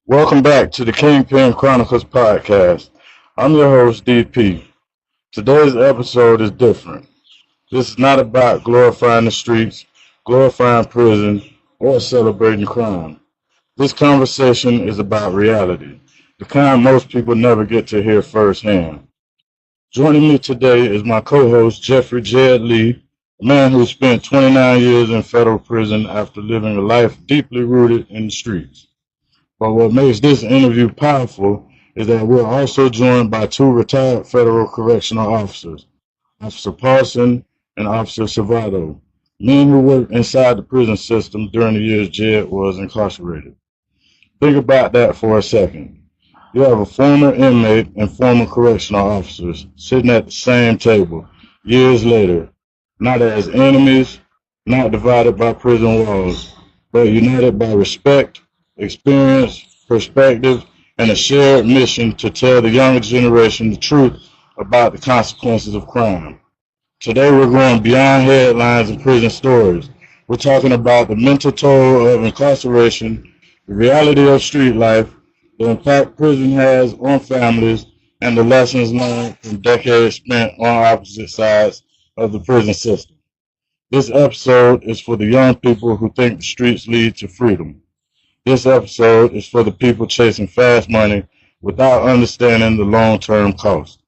Welcome back to the Kingpin Chronicles Podcast. I'm your host, DP. Today's episode is different. This is not about glorifying the streets, glorifying prison, or celebrating crime. This conversation is about reality, the kind most people never get to hear firsthand. Joining me today is my co-host, Jeffrey Jed Lee, a man who spent 29 years in federal prison after living a life deeply rooted in the streets. But what makes this interview powerful is that we're also joined by two retired federal correctional officers, Officer Paulson and Officer Savado, men who worked inside the prison system during the years Jed was incarcerated. Think about that for a second. You have a former inmate and former correctional officers sitting at the same table years later, not as enemies, not divided by prison walls, but united by respect, experience, perspective, and a shared mission to tell the younger generation the truth about the consequences of crime. Today we're going beyond headlines and prison stories. We're talking about the mental toll of incarceration, the reality of street life, the impact prison has on families, and the lessons learned from decades spent on opposite sides of the prison system. This episode is for the young people who think the streets lead to freedom. This episode is for the people chasing fast money without understanding the long-term cost.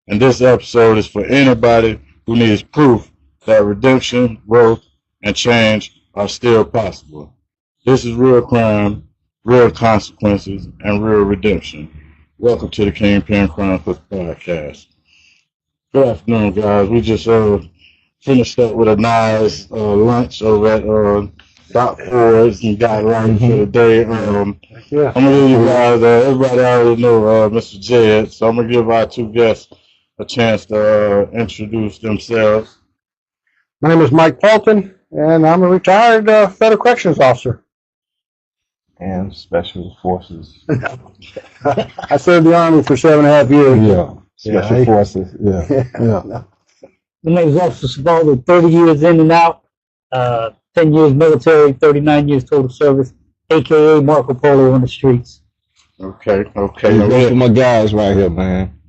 And this episode is for anybody who needs proof that redemption, growth, and change are still possible. This is real crime, real consequences, and real redemption. Welcome to the Kingpin Chronicles Podcast. Good afternoon, guys. We just finished up with a nice lunch over at Doc Ford's and got ready for the day. I'm going to give you guys, everybody already know Mr. Jed, so I'm going to give our two guests a chance to introduce themselves. My name is Mike Paulson, and I'm a retired federal corrections officer. And Special Forces. I served the Army for 7.5 years. Special Forces. My name is Officer Savado, 30 years in and out, 10 years military, 39 years total service, a.k.a. Marco Polo on the streets. Okay. Those are my guys right here, man.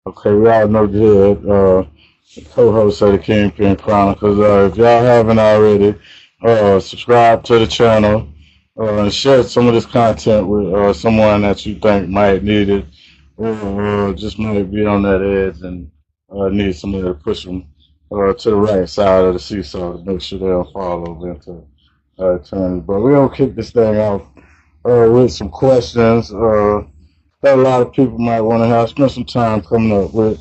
Okay, we all know Jed, co-host of the Kingpin Chronicles. If y'all haven't already, subscribe to the channel and share some of this content with someone that you think might need it or just might be on that edge and need somebody to push them to the right side of the seesaw to make sure they don't fall over into eternity. But we're going to kick this thing off with some questions that a lot of people might want to have. Spend some time coming up with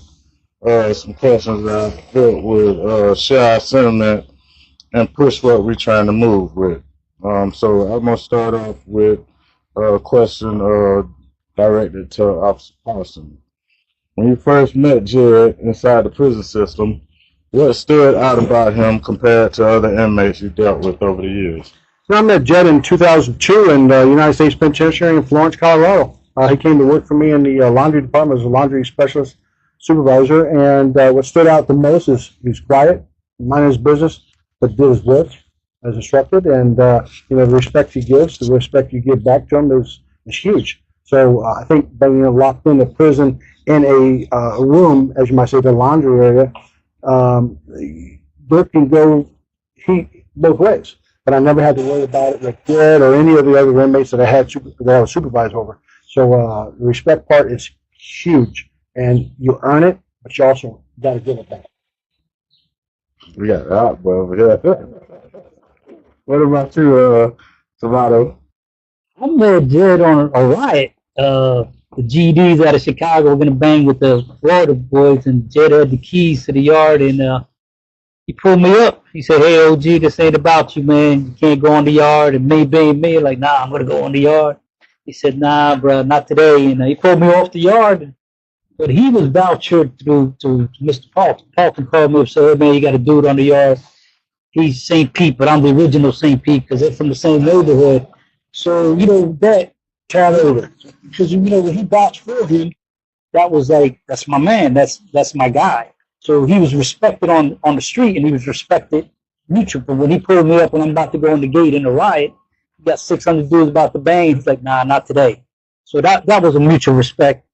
some questions that I felt would share our sentiment and push what we're trying to move with. So I'm going to start off with a question directed to Officer Paulson. When you first met Jed inside the prison system, what stood out about him compared to other inmates you dealt with over the years? So I met Jed in 2002 in the United States Penitentiary in Florence, Colorado. He came to work for me in the laundry department as a laundry specialist supervisor, and what stood out the most is he was quiet, minded his business, but did his work as instructed, and the respect he gives, the respect you give back to him is huge. So I think being locked into prison in a room, as you might say, the laundry area, work can go both ways. But I never had to worry about it like Jed or any of the other inmates that I was supervised over. So the respect part is huge, and you earn it, but you also got to give it back. We got that over here. What about you, Savado? I met Jed on a riot. The GDs out of Chicago were going to bang with the Florida boys, and Jed had the keys to the yard, and he pulled me up. He said, "Hey, OG, this ain't about you, man. You can't go on the yard." And me, like, "Nah, I'm going to go on the yard." He said, "Nah, bro, not today." And he pulled me off the yard. But he was vouchered through to Mr. Paulson. Paulson called me up and said, "Hey, man, you got to do it on the yard." He's St. Pete, but I'm the original St. Pete because they're from the same neighborhood. So, that Chad over. Because, you know, when he vouched for him, that was like, that's my man. That's my guy. So he was respected on the street, and he was respected mutual. But when he pulled me up when I'm about to go in the gate in the riot, he got 600 dudes about to bang. He's like, nah, not today. So that was a mutual respect.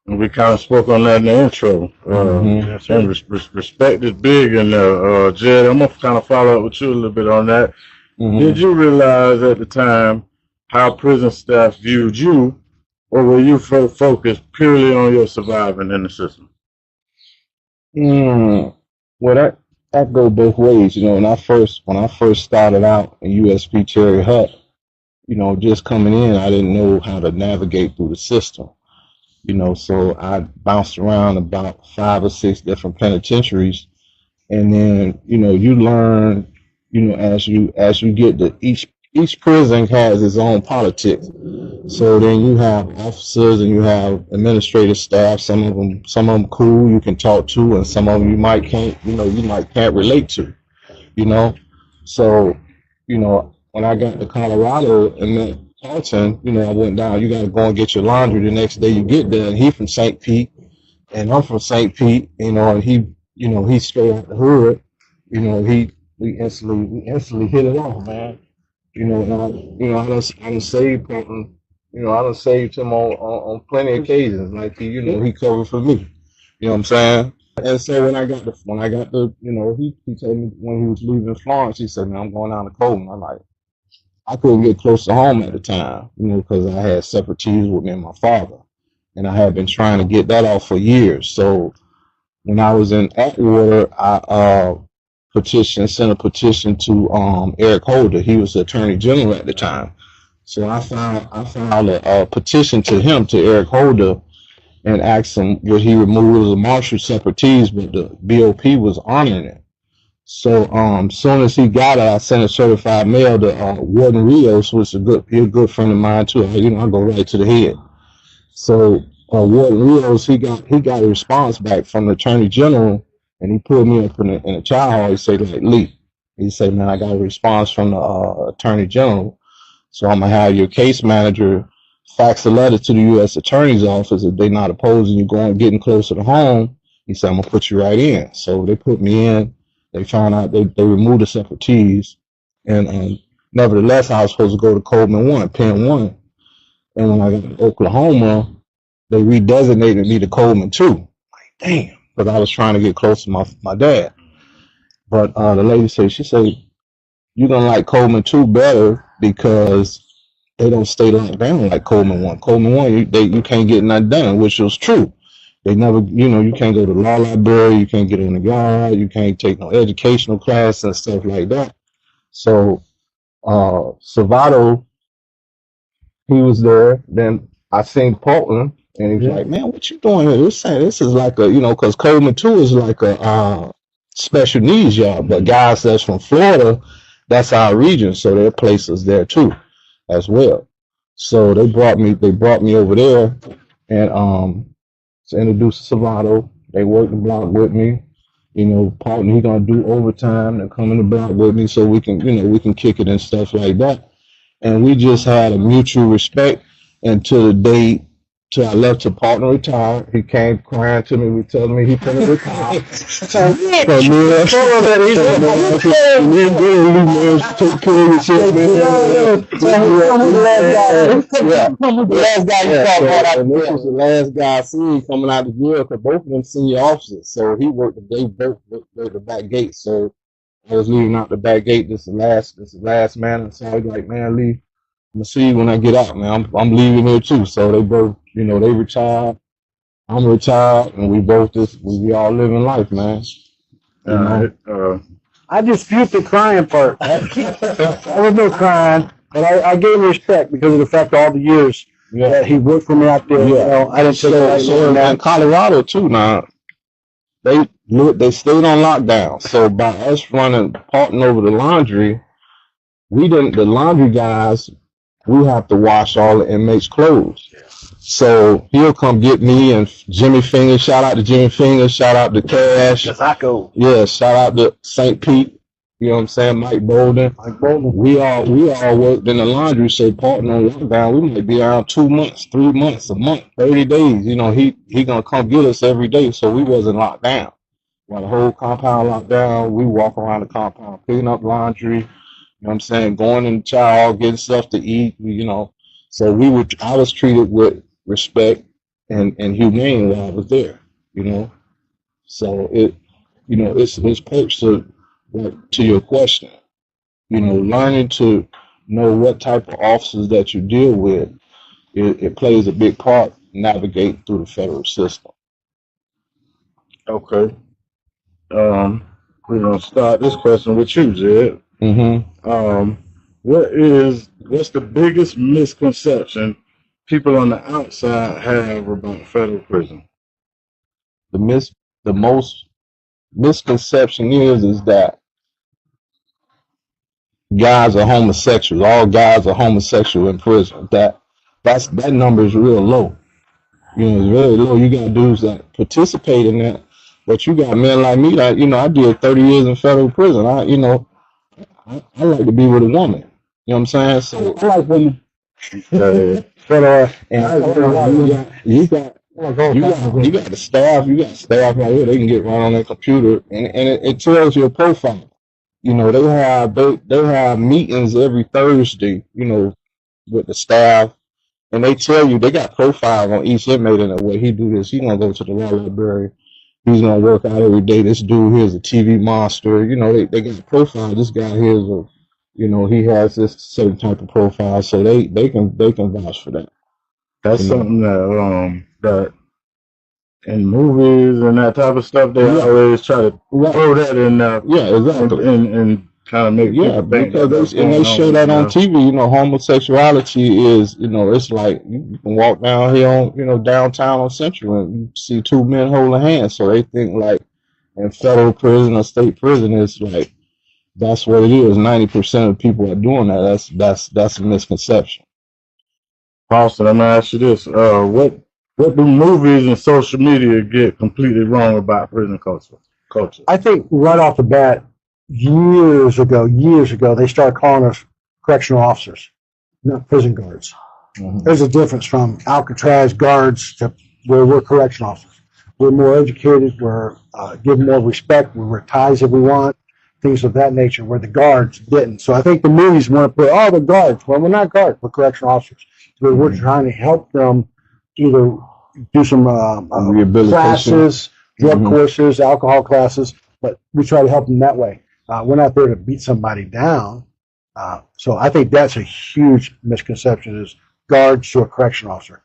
And we kind of spoke on that in the intro. And respect is big in there. Jed, I'm going to kind of follow up with you a little bit on that. Did you realize at the time how prison staff viewed you, or were you focused purely on your surviving in the system? Well, that go both ways. You know, when I first started out in USP Cherry Hut, you know, just coming in, I didn't know how to navigate through the system. You know, so I bounced around about 5 or 6 different penitentiaries, and then, you know, you learn, you know, as you get to each prison has its own politics. So then you have officers and you have administrative staff. Some of them cool, you can talk to, and some of them you might can't relate to, you know. So, you know, when I got to Colorado and met Paulson, you know, I went down, you got to go and get your laundry the next day you get there. And he from St. Pete and I'm from St. Pete, you know, and he's straight out the hood, you know, we instantly hit it off, man. You know, and I done saved Paulson, you know, I done saved him on plenty of occasions. Like he covered for me. You know what I'm saying? And so when I got the, you know, he told me when he was leaving Florence, he said, man, I'm going down to Coleman. I'm like, I couldn't get close to home at the time, you know, because I had separatees with me and my father. And I had been trying to get that off for years. So when I was in Atwater, I sent a petition to Eric Holder. He was the Attorney General at the time. So I filed a petition to him, to Eric Holder, and asked him would he remove the marshal separatees, but the BOP was honoring it. So soon as he got it, I sent a certified mail to Warden Rios, which is a good friend of mine too. You know, I go right to the head. So Warden Rios, he got a response back from the Attorney General, and he pulled me up in a child hall. He said, like, Lee, he said, man, I got a response from the Attorney General, so I'm gonna have your case manager fax a letter to the U.S. Attorney's Office if they're not opposing you getting closer to home. He said, I'm gonna put you right in. So they put me in. They found out they removed the separatees, and nevertheless, I was supposed to go to Coleman 1, Pen 1. And when I got to Oklahoma, they redesignated me to Coleman 2. Like, damn, because I was trying to get close to my dad. But the lady said, you're going to like Coleman 2 better because they don't stay locked down like Coleman 1. Coleman 1, you can't get nothing done, which was true. They never, you know, you can't go to the law library, you can't get in the yard, you can't take no educational class and stuff like that. So Savado, he was there. Then I seen Paulson, and he was like, man, what you doing here? This is like a, you know, because Coleman 2 is like a special needs yard, but guys that's from Florida, that's our region, so there are places there too as well. So they brought me over there, and to introduce Savado. They worked the block with me. You know, Paulson, he gonna do overtime and come in the block with me so we can kick it and stuff like that. And we just had a mutual respect until the day till I left to Paulson retired. He came crying to me, telling me he couldn't retire. Take care of yourself, man. And this was the last guy I seen coming out of jail, because both of them senior officers. So he worked they both worked the back gate. So I was leaving out the back gate. This is the last man. And so I was like, man, Lee, I'm gonna see you when I get out, man. I'm leaving here too. So they both, you know, they retired. I'm retired, and we all living life, man. I dispute the crying part. I was no crying, but I gave him respect because of the fact of all the years that he worked for me out there. You know, I didn't take it so in Colorado too. Now they stayed on lockdown. So by us parting over the laundry, the laundry guys, we have to wash all the inmates' clothes. So he'll come get me and Jimmy Finger. Shout out to Jimmy Finger. Shout out to Cash. Yeah, shout out to St. Pete. You know what I'm saying? Mike Bolden. We all worked in the laundry, so partner on lockdown, we might be around 2 months, 3 months, a month, 30 days. You know, he gonna come get us every day, so we wasn't locked down. While the whole compound locked down, we walk around the compound picking up laundry, you know what I'm saying, going in the chow, getting stuff to eat, you know. So I was treated with respect and humane while I was there, you know. So it's perks to your question. You know, learning to know what type of officers that you deal with, it plays a big part navigating through the federal system. Okay. We're gonna start this question with you, Jed. What's the biggest misconception people on the outside have about federal prison? The most misconception is that guys are homosexuals. All guys are homosexual in prison. That number is real low. You know, it's really low. You got dudes that participate in that, but you got men like me that, you know, I did 30 years in federal prison. I like to be with a woman. You know what I'm saying? So I like women. You got the staff. You got staff right here. They can get right on their computer, and it tells your profile. You know, they have meetings every Thursday, you know, with the staff, and they tell you they got profiles on each inmate in the way he do this. He's gonna go to the law library. He's gonna work out every day. This dude here's a TV monster. You know, they got a profile. This guy here's a, you know, he has this certain type of profile, so they can vouch for that. That's something that in movies and that type of stuff, they always try to throw that in there. Yeah, exactly. And kind of make people think because they show that on TV. You know, homosexuality is, you know, it's like you can walk down here on, you know, downtown on Central and you see two men holding hands. So they think like in federal prison or state prison, it's like that's what it is. 90% of people are doing that. That's a misconception. Paulson, I'm gonna ask you this: what do movies and social media get completely wrong about prison culture? I think right off the bat, years ago, they started calling us correctional officers, not prison guards. There's a difference from Alcatraz guards to where we're correctional officers. We're more educated. We're given more respect. We wear ties if we want, things of that nature, where the guards didn't. So I think the movies want to put, the guards. Well, we're not guards. We're correctional officers. So we're trying to help them either do some classes, drug courses, alcohol classes, but we try to help them that way. We're not there to beat somebody down. So I think that's a huge misconception is guards to a correction officer.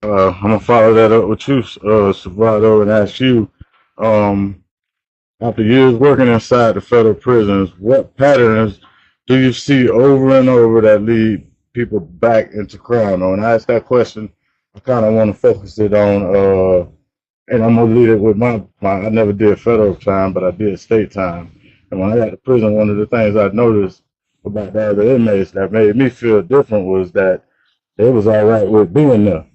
I'm going to follow that up with you, Savado, and ask you, after years working inside the federal prisons, what patterns do you see over and over that lead people back into crime? When I ask that question, I kind of want to focus it on, and I'm going to lead it with my I never did federal time, but I did state time. And when I got to prison, one of the things I noticed about the other inmates that made me feel different was that they was all right with being there.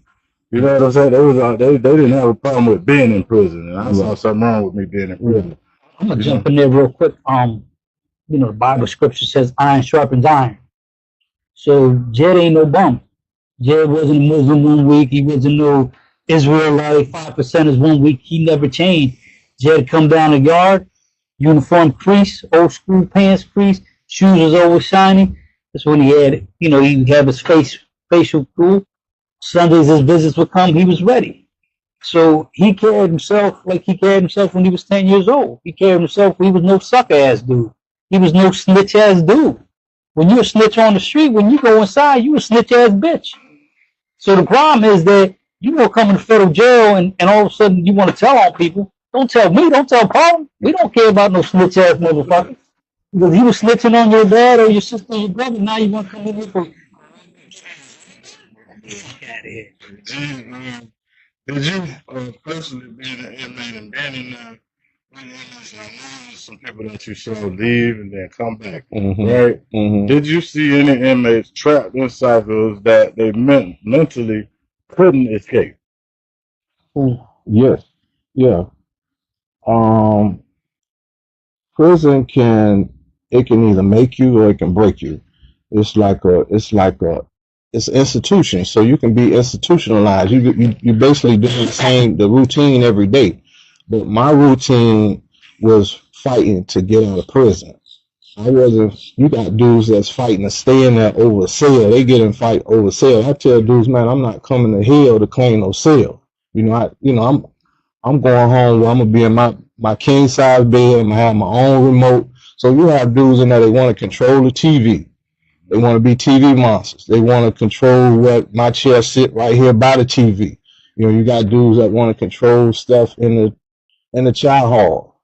You know what I'm saying? They didn't have a problem with being in prison, and I saw something wrong with me being in prison. I'm gonna jump in there real quick. You know, the Bible scripture says iron sharpens iron. So Jed ain't no bum. Jed wasn't a Muslim one week. He wasn't no Israelite 5%ers one week. He never changed. Jed come down the yard, uniform crease, old school pants crease, shoes was always shiny. That's when he had, you know, he had his facial cool. Sundays his visits would come, he was ready. So he carried himself like he carried himself when he was 10 years old. He carried himself, he was no sucker ass dude. He was no snitch ass dude. When you a snitch on the street, when you go inside, you a snitch ass bitch. So the problem is that you gonna come to federal jail and all of a sudden you want to tell on people. Don't tell me, don't tell Paul. We don't care about no snitch ass motherfucker. Because he was snitching on your dad or your sister or your brother, now you want to come in here for get out of here. And, did you personally being an inmate and being in there, some people that you saw leave and then come back, right? Did you see any inmates trapped in cycles that they mentally couldn't escape? Yes. Yeah. Prison can it can either make you or it can break you. It's like it's an institution. So you can be institutionalized. You basically do the routine every day. But my routine was fighting to get out of prison. I wasn't. You got dudes that's fighting to stay in there over a cell. They get in fight over cell. I tell dudes, man, I'm not coming to hell to claim no cell. I'm going home where I'm gonna be in my king size bed. I'm gonna have my own remote. So you have dudes in there. They want to control the TV. They want to be TV monsters. They want to control what my chair sit right here by the TV. You got dudes that want to control stuff in the child hall.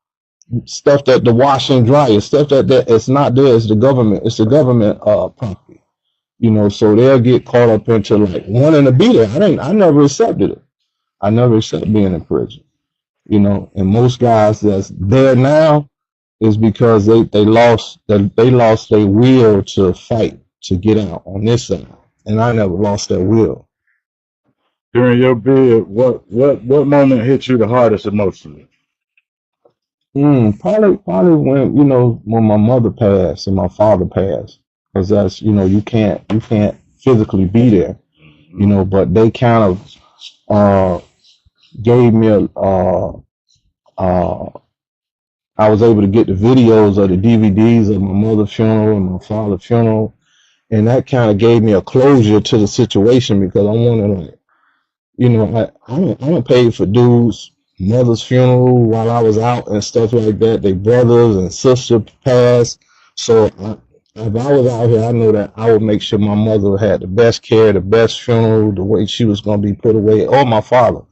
Stuff that the wash and dryer, stuff that it's not there. It's the government. It's the government property. So they'll get caught up into like wanting to be there. I never accepted it. I never accepted being in prison. And most guys that's there now is because they lost their will to fight to get out on this side. And I never lost that will. During your bid, what moment hit you the hardest emotionally? Probably when my mother passed and my father passed, because that's you can't physically be there, but they kind of gave me I was able to get the videos or the DVDs of my mother's funeral and my father's funeral, and that kind of gave me a closure to the situation because I wanted I don't pay for dudes' mother's funeral while I was out and stuff like that. Their brothers and sisters passed. So if I was out here, I know that I would make sure my mother had the best care, the best funeral, the way she was going to be put away, or my father,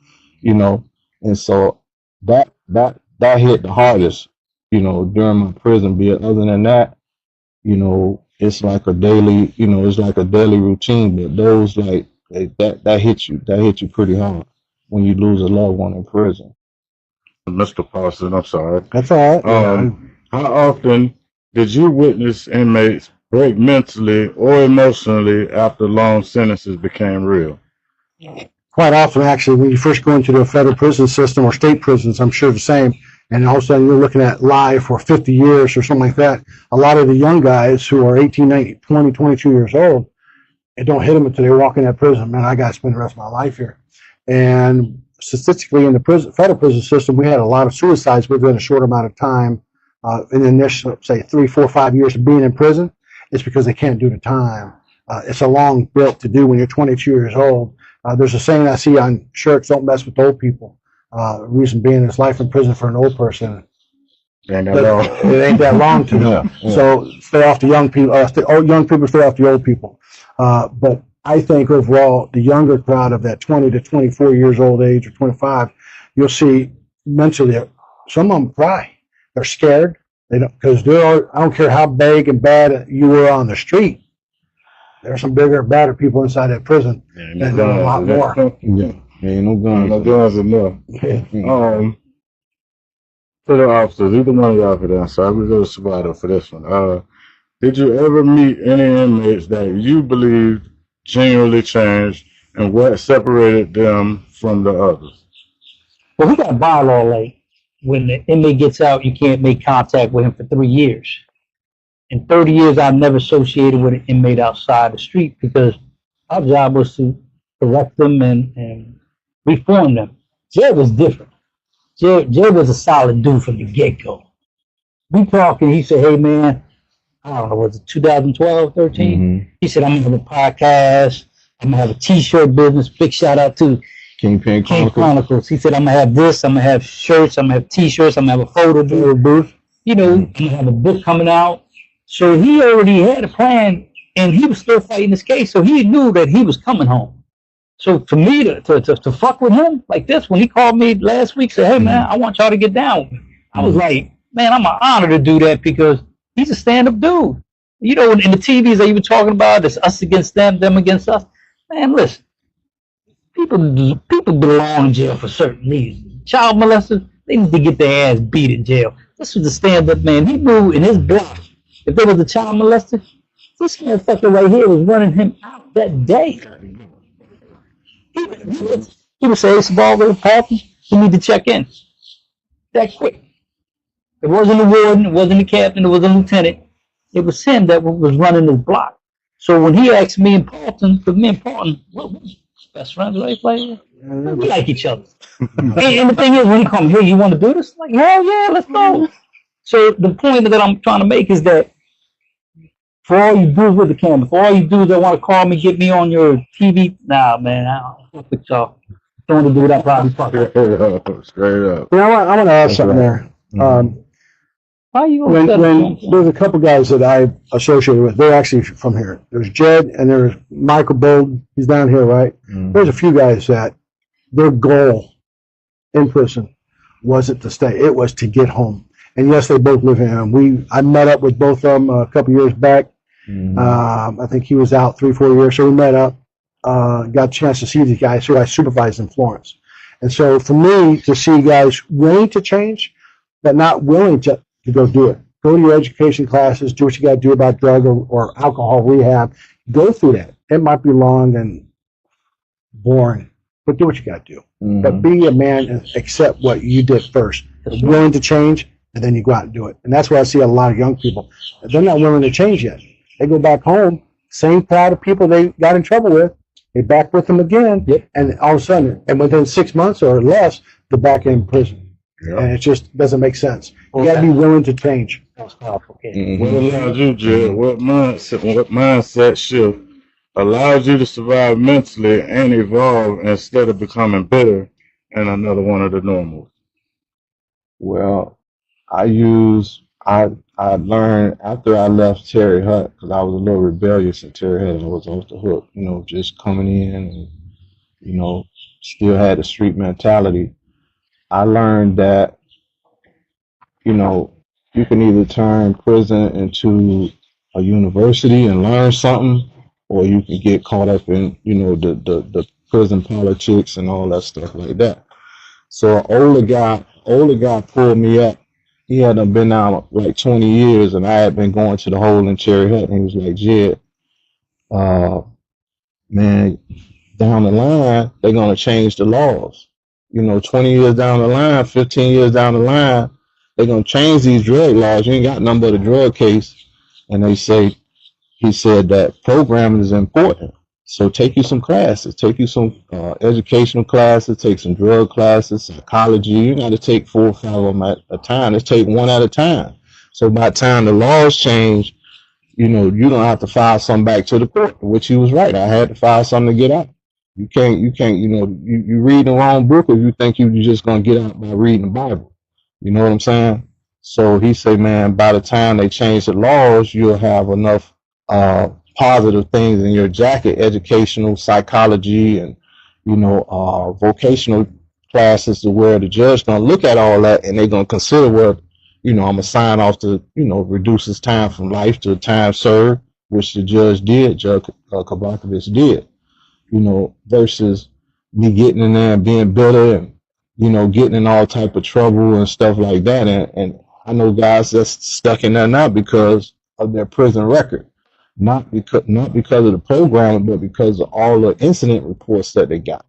And so that hit the hardest, during my prison bid. Other than that, it's like a daily, routine. But those that hit you pretty hard when you lose a loved one in prison. Mr. Paulson, I'm sorry. That's all right. How often did you witness inmates break mentally or emotionally after long sentences became real? Quite often, actually, when you first go into the federal prison system or state prisons, I'm sure the same, and all of a sudden you're looking at life for 50 years or something like that. A lot of the young guys who are 18, 19, 20, 22 years old, it don't hit them until they walk in that prison. Man, I got to spend the rest of my life here. And statistically, in the federal prison system, we had a lot of suicides within a short amount of time. In the initial, say, 3, 4, 5 years of being in prison, it's because they can't do the time. It's a long built to do when you're 22 years old. There's a saying I see on shirts: "Don't mess with old people." Reason being, it's life in prison for an old person. It ain't that long to them. Yeah. So stay off the young people. Young people stay off the old people. But I think overall, the younger crowd of that 20 to 24 years old age or 25, you'll see mentally some of them cry. They're scared. They don't, because I don't care how big and bad you were on the street. There are some bigger and badder people inside that prison. That know a lot more. Yeah, ain't no guns. No guns enough. Yeah. To the officers, either one of y'all for that. So I will go to Savado for this one. Did you ever meet any inmates that you believed genuinely changed, and what separated them from the others? Well, we got a bylaw like when the inmate gets out, you can't make contact with him for 3 years. In 30 years, I've never associated with an inmate outside the street because our job was to correct them and reform them. Jail was different. Jail was a solid dude from the get-go. We talking, he said, hey, man, I don't know, was it 2012, 13? Mm-hmm. He said, I'm going to have a podcast. I'm going to have a T-shirt business. Big shout out to Kingpin Chronicles. He said, I'm going to have this. I'm going to have shirts. I'm going to have T-shirts. I'm going to have a photo booth. I'm going to have a book coming out. So he already had a plan, and he was still fighting this case. So he knew that he was coming home. So for me to fuck with him like this, when he called me last week, said, hey, man, I want y'all to get down with me. I was like, man, I'm an honor to do that because he's a stand-up dude. You know, in the TVs that you were talking about, it's us against them against us. Man, listen, people belong in jail for certain reasons. Child molesters, they need to get their ass beat in jail. This was a stand-up man. He knew in his block, if there was a child molester, this motherfucker right here was running him out that day. He would say, Savado, Paulson, you need to check in. That quick. It wasn't the warden, it wasn't the captain, it wasn't the lieutenant. it was him that was running this block. So when he asked me and Paulson, because me and Paulson, what best friends, right? Like, we like each other. And the thing is, when he come here, you want to do this? Like, hell yeah, let's go. So the point that I'm trying to make is that for all you dudes with the camera, for all you dudes that want to call me, get me on your TV, nah, man, I don't fuck with y'all. Don't want to do that, probably fuck. Straight up. You know, I want to add something there. How you When gonna there's a couple guys that I associated with, they're actually from here. There's Jed and there's Michael Bolden. He's down here, right? There's a few guys that their goal in prison wasn't to stay; it was to get home. And yes, they both live in. I met up with both of them a couple years back. I think he was out 3-4 years, so we met up. Got a chance to see these guys who I supervised in Florence. And so for me to see guys willing to change, but not willing to go do it. Go to your education classes, do what you got to do about drug or alcohol rehab. Go through that. It might be long and boring, but do what you got to do. But be a man and accept what you did first. Willing to change, and then you go out and do it. And that's why I see a lot of young people. They're not willing to change yet. They go back home, same crowd of people they got in trouble with, they back with them again, and all of a sudden, and within 6 months or less, they're back in prison. And it just doesn't make sense. You got to be willing to change. That's powerful. What allowed you, Jed? What mindset shift allowed you to survive mentally and evolve instead of becoming bitter and another one of the normals? Well, I learned after I left Terry Hut, because I was a little rebellious in Terry Hut and I was off the hook, just coming in and, still had the street mentality. I learned that, you can either turn prison into a university and learn something, or you can get caught up in, the prison politics and all that stuff like that. So an older guy pulled me up. He had been out like 20 years, and I had been going to the hole in Cherry Hut, and he was like, Jed, man, down the line, they're going to change the laws. 20 years down the line, 15 years down the line, they're going to change these drug laws. You ain't got nothing but a drug case. And he said that programming is important. So take you some classes, take you some educational classes, take some drug classes, psychology. You got to take 4 or 5 of them at a time. Let's take one at a time. So by the time the laws change, you don't have to file something back to the court, which he was right. I had to file something to get out. You can't, you read the wrong book if you think you're just going to get out by reading the Bible. You know what I'm saying? So he said, man, by the time they change the laws, you'll have enough positive things in your jacket, educational, psychology, and, vocational classes to where the judge going to look at all that and they're going to consider what, I'm going to sign off to, reduce his time from life to time served, which the judge did, Judge Kabakovich did. Versus me getting in there and being bitter and, getting in all type of trouble and stuff like that. And I know guys that's stuck in there now because of their prison record, not because of the program, but because of all the incident reports that they got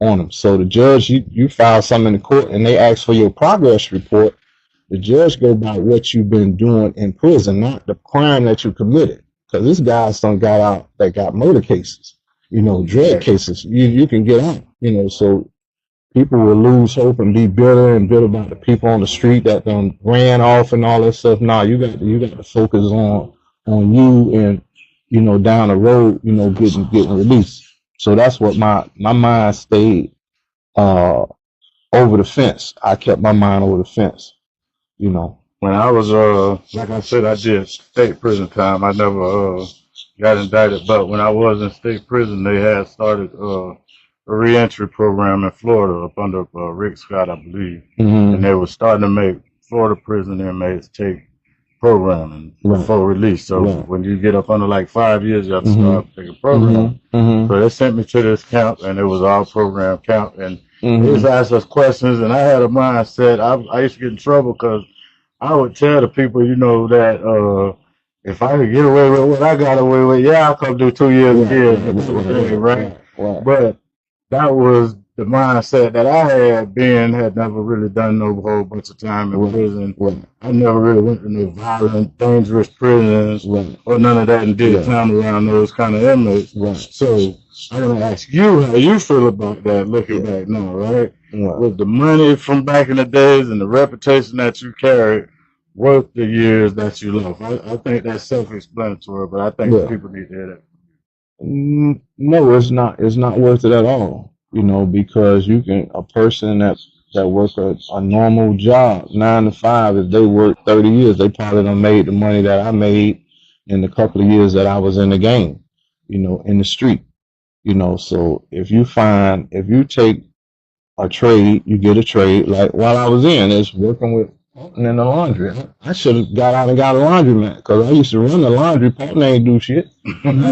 on them. So the judge, you file something in the court and they ask for your progress report. The judge go by what you've been doing in prison, not the crime that you committed. Because this guy's done got out that got murder cases. Drug cases, you can get out, so people will lose hope and be bitter about the people on the street that done ran off and all that stuff. Nah, you got to focus on you and, down the road, getting released. So that's what my mind stayed, over the fence. I kept my mind over the fence, When I was, like I said, I did state prison time. I never, got indicted, but when I was in state prison, they had started a reentry program in Florida up under Rick Scott, I believe, and they were starting to make Florida prison inmates take programming before release. So when you get up under like 5 years, you have to start taking program. So they sent me to this camp, and it was all program camp, and they just asked us questions, and I had a mindset. I used to get in trouble because I would tell the people, that if I could get away with what I got away with, I'll come do 2 years again, right? But that was the mindset that I had had never really done no whole bunch of time in prison. I never really went to no violent, dangerous prisons or none of that and did time around those kind of inmates. So I want to ask you how you feel about that looking back now, right? With the money from back in the days and the reputation that you carried worth the years that you lost. I think that's self-explanatory, but I think people need to hear that. No, it's not. It's not worth it at all. You know, because a person that works a normal job, 9 to 5, if they work 30 years, they probably done made the money that I made in the couple of years that I was in the game, you know, in the street. You know, so if you take a trade, you get a trade. Like while I was it's working with Paulson in the laundry. I should have got out and got a laundromat because I used to run the laundry. Paulson ain't do shit. He ain't do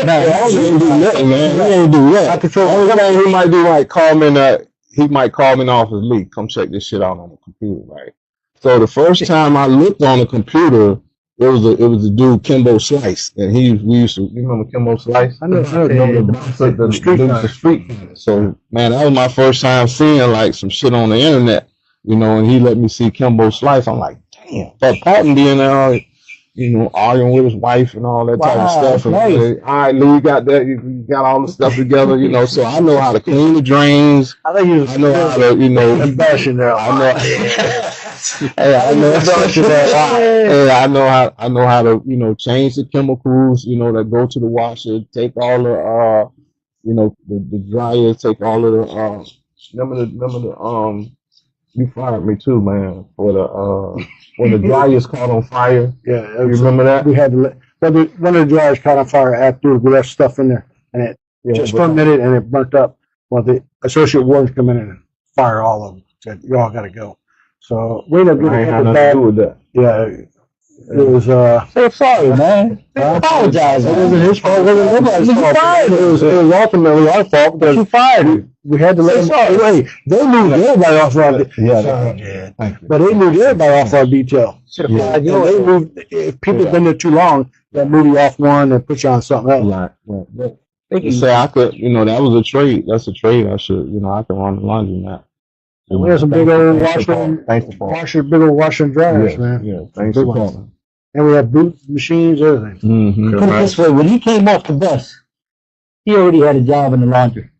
nothing, man. He ain't do that. Only thing he might do, like he might call me off his leave. Come check this shit out on the computer, right? So the first time I looked on the computer, it was a dude, Kimbo Slice, and we used to. You remember Kimbo Slice? I know the street. So man, that was my first time seeing like some shit on the internet. You know, and he let me see Kimbo Slice. I'm like, damn. But Paulson being there, you know, arguing with his wife and all that type of stuff. And all right, Lou, you got that. You got all the stuff together, you know. So I know how to clean the drains. I know how to, you know, embarrassing there. I know how to, you know, change the chemicals, you know, that go to the washer. Take all the, you know, the dryer. Take all of the. Remember the You fired me too, man, for the when the dryers caught on fire. Yeah, you remember that? We had to one of the dryers caught on fire after we left stuff in there, and it just for a minute and it burnt up. Well, the associate wardens come in and fire all of them. Said you all got to go. So we ended up getting a bad. With that. Yeah. It was so sorry, man. I apologize. It wasn't his fault. It wasn't nobody's fault. It was ultimately our fault because you fired him. We had to let him away. They moved everybody off our but they moved everybody off our detail. You know, they moved if people have been there too long, they'll move you off one and put you on something else. Right. They say I could, you know, that was a trade. That's a trade. I should, you know, I can run the laundry now. We have some big old washer, big old washer and dryers, man. Yeah, thanks for calling. And we have boot machines, everything. Mm-hmm. Put it this way, when he came off the bus, he already had a job in the laundry.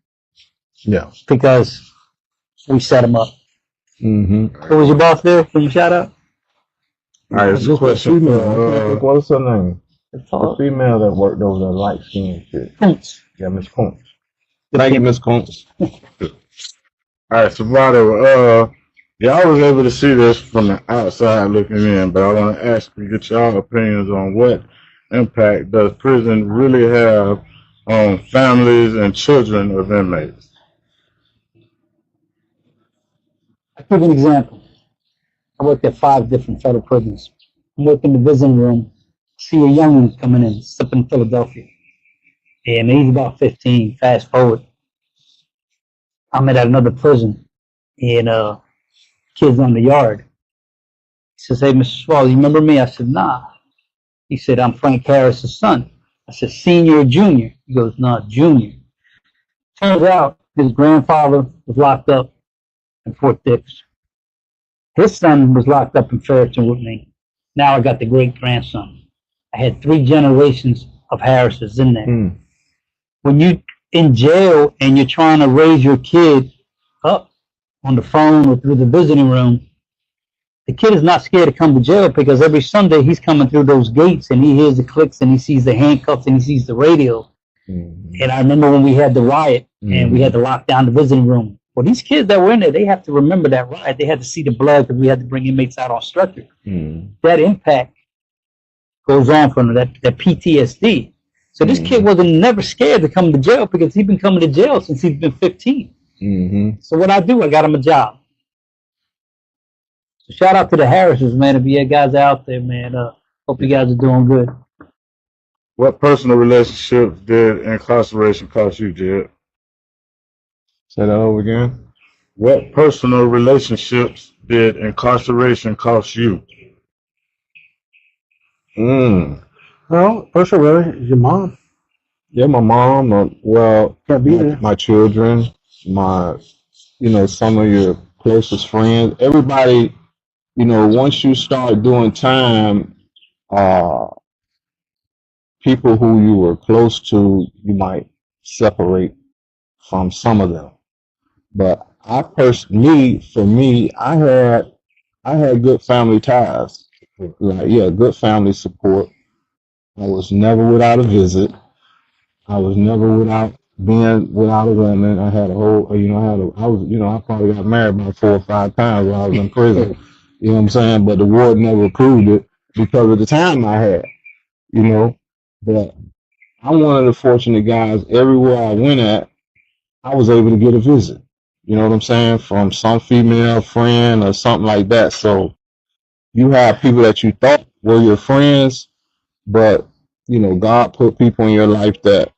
Yeah. Because we set him up. Mm-hmm. Who was your boss there? Can you shout out? All right, it's a question. What's her name? The female that worked over the light skin shit. Kuntz. Yeah, Miss Kuntz. Thank you, Miss Kuntz. All right, Savado, y'all was able to see this from the outside looking in, but I want to ask you, get y'all opinions on what impact does prison really have on families and children of inmates? I'll give you an example. I worked at 5 different federal prisons. I worked in the visiting room, see a young one coming in, up in Philadelphia. And he's about 15, fast forward. I'm at another prison, and kid's on the yard. He says, "Hey, Mr. Swallow, you remember me?" I said, "Nah." He said, "I'm Frank Harris's son." I said, "Senior or junior?" He goes, "No, junior." Turns out his grandfather was locked up in Fort Dix. His son was locked up in Ferriton with me. Now I got the great-grandson. I had 3 generations of Harrises in there. When you in jail and you're trying to raise your kid up on the phone or through the visiting room, the kid is not scared to come to jail because every Sunday he's coming through those gates and he hears the clicks and he sees the handcuffs and he sees the radio. And I remember when we had the riot and we had to lock down the visiting room. Well, these kids that were in there, they have to remember that riot. They had to see the blood because we had to bring inmates out on stretcher. That impact goes on from that PTSD. So this kid wasn't never scared to come to jail because he's been coming to jail since he's been 15. So what I do, I got him a job. So shout out to the Harrises, man. If you guys out there, man, hope you guys are doing good. What personal relationships did incarceration cost you, Jed? Say that over again. What personal relationships did incarceration cost you? Well, personal really, your mom. Yeah, my mom. Well, my children. my, some of your closest friends, everybody, once you start doing time, people who you were close to, you might separate from some of them. But for me, I had good family ties. Like, yeah, good family support. I was never without a visit. I was never being without a woman. I had a whole, I probably got married about 4 or 5 times while I was in prison. You know what I'm saying? But the warden never approved it because of the time I had, But I'm one of the fortunate guys. Everywhere I went at, I was able to get a visit. You know what I'm saying? From some female friend or something like that. So you have people that you thought were your friends, but God put people in your life that's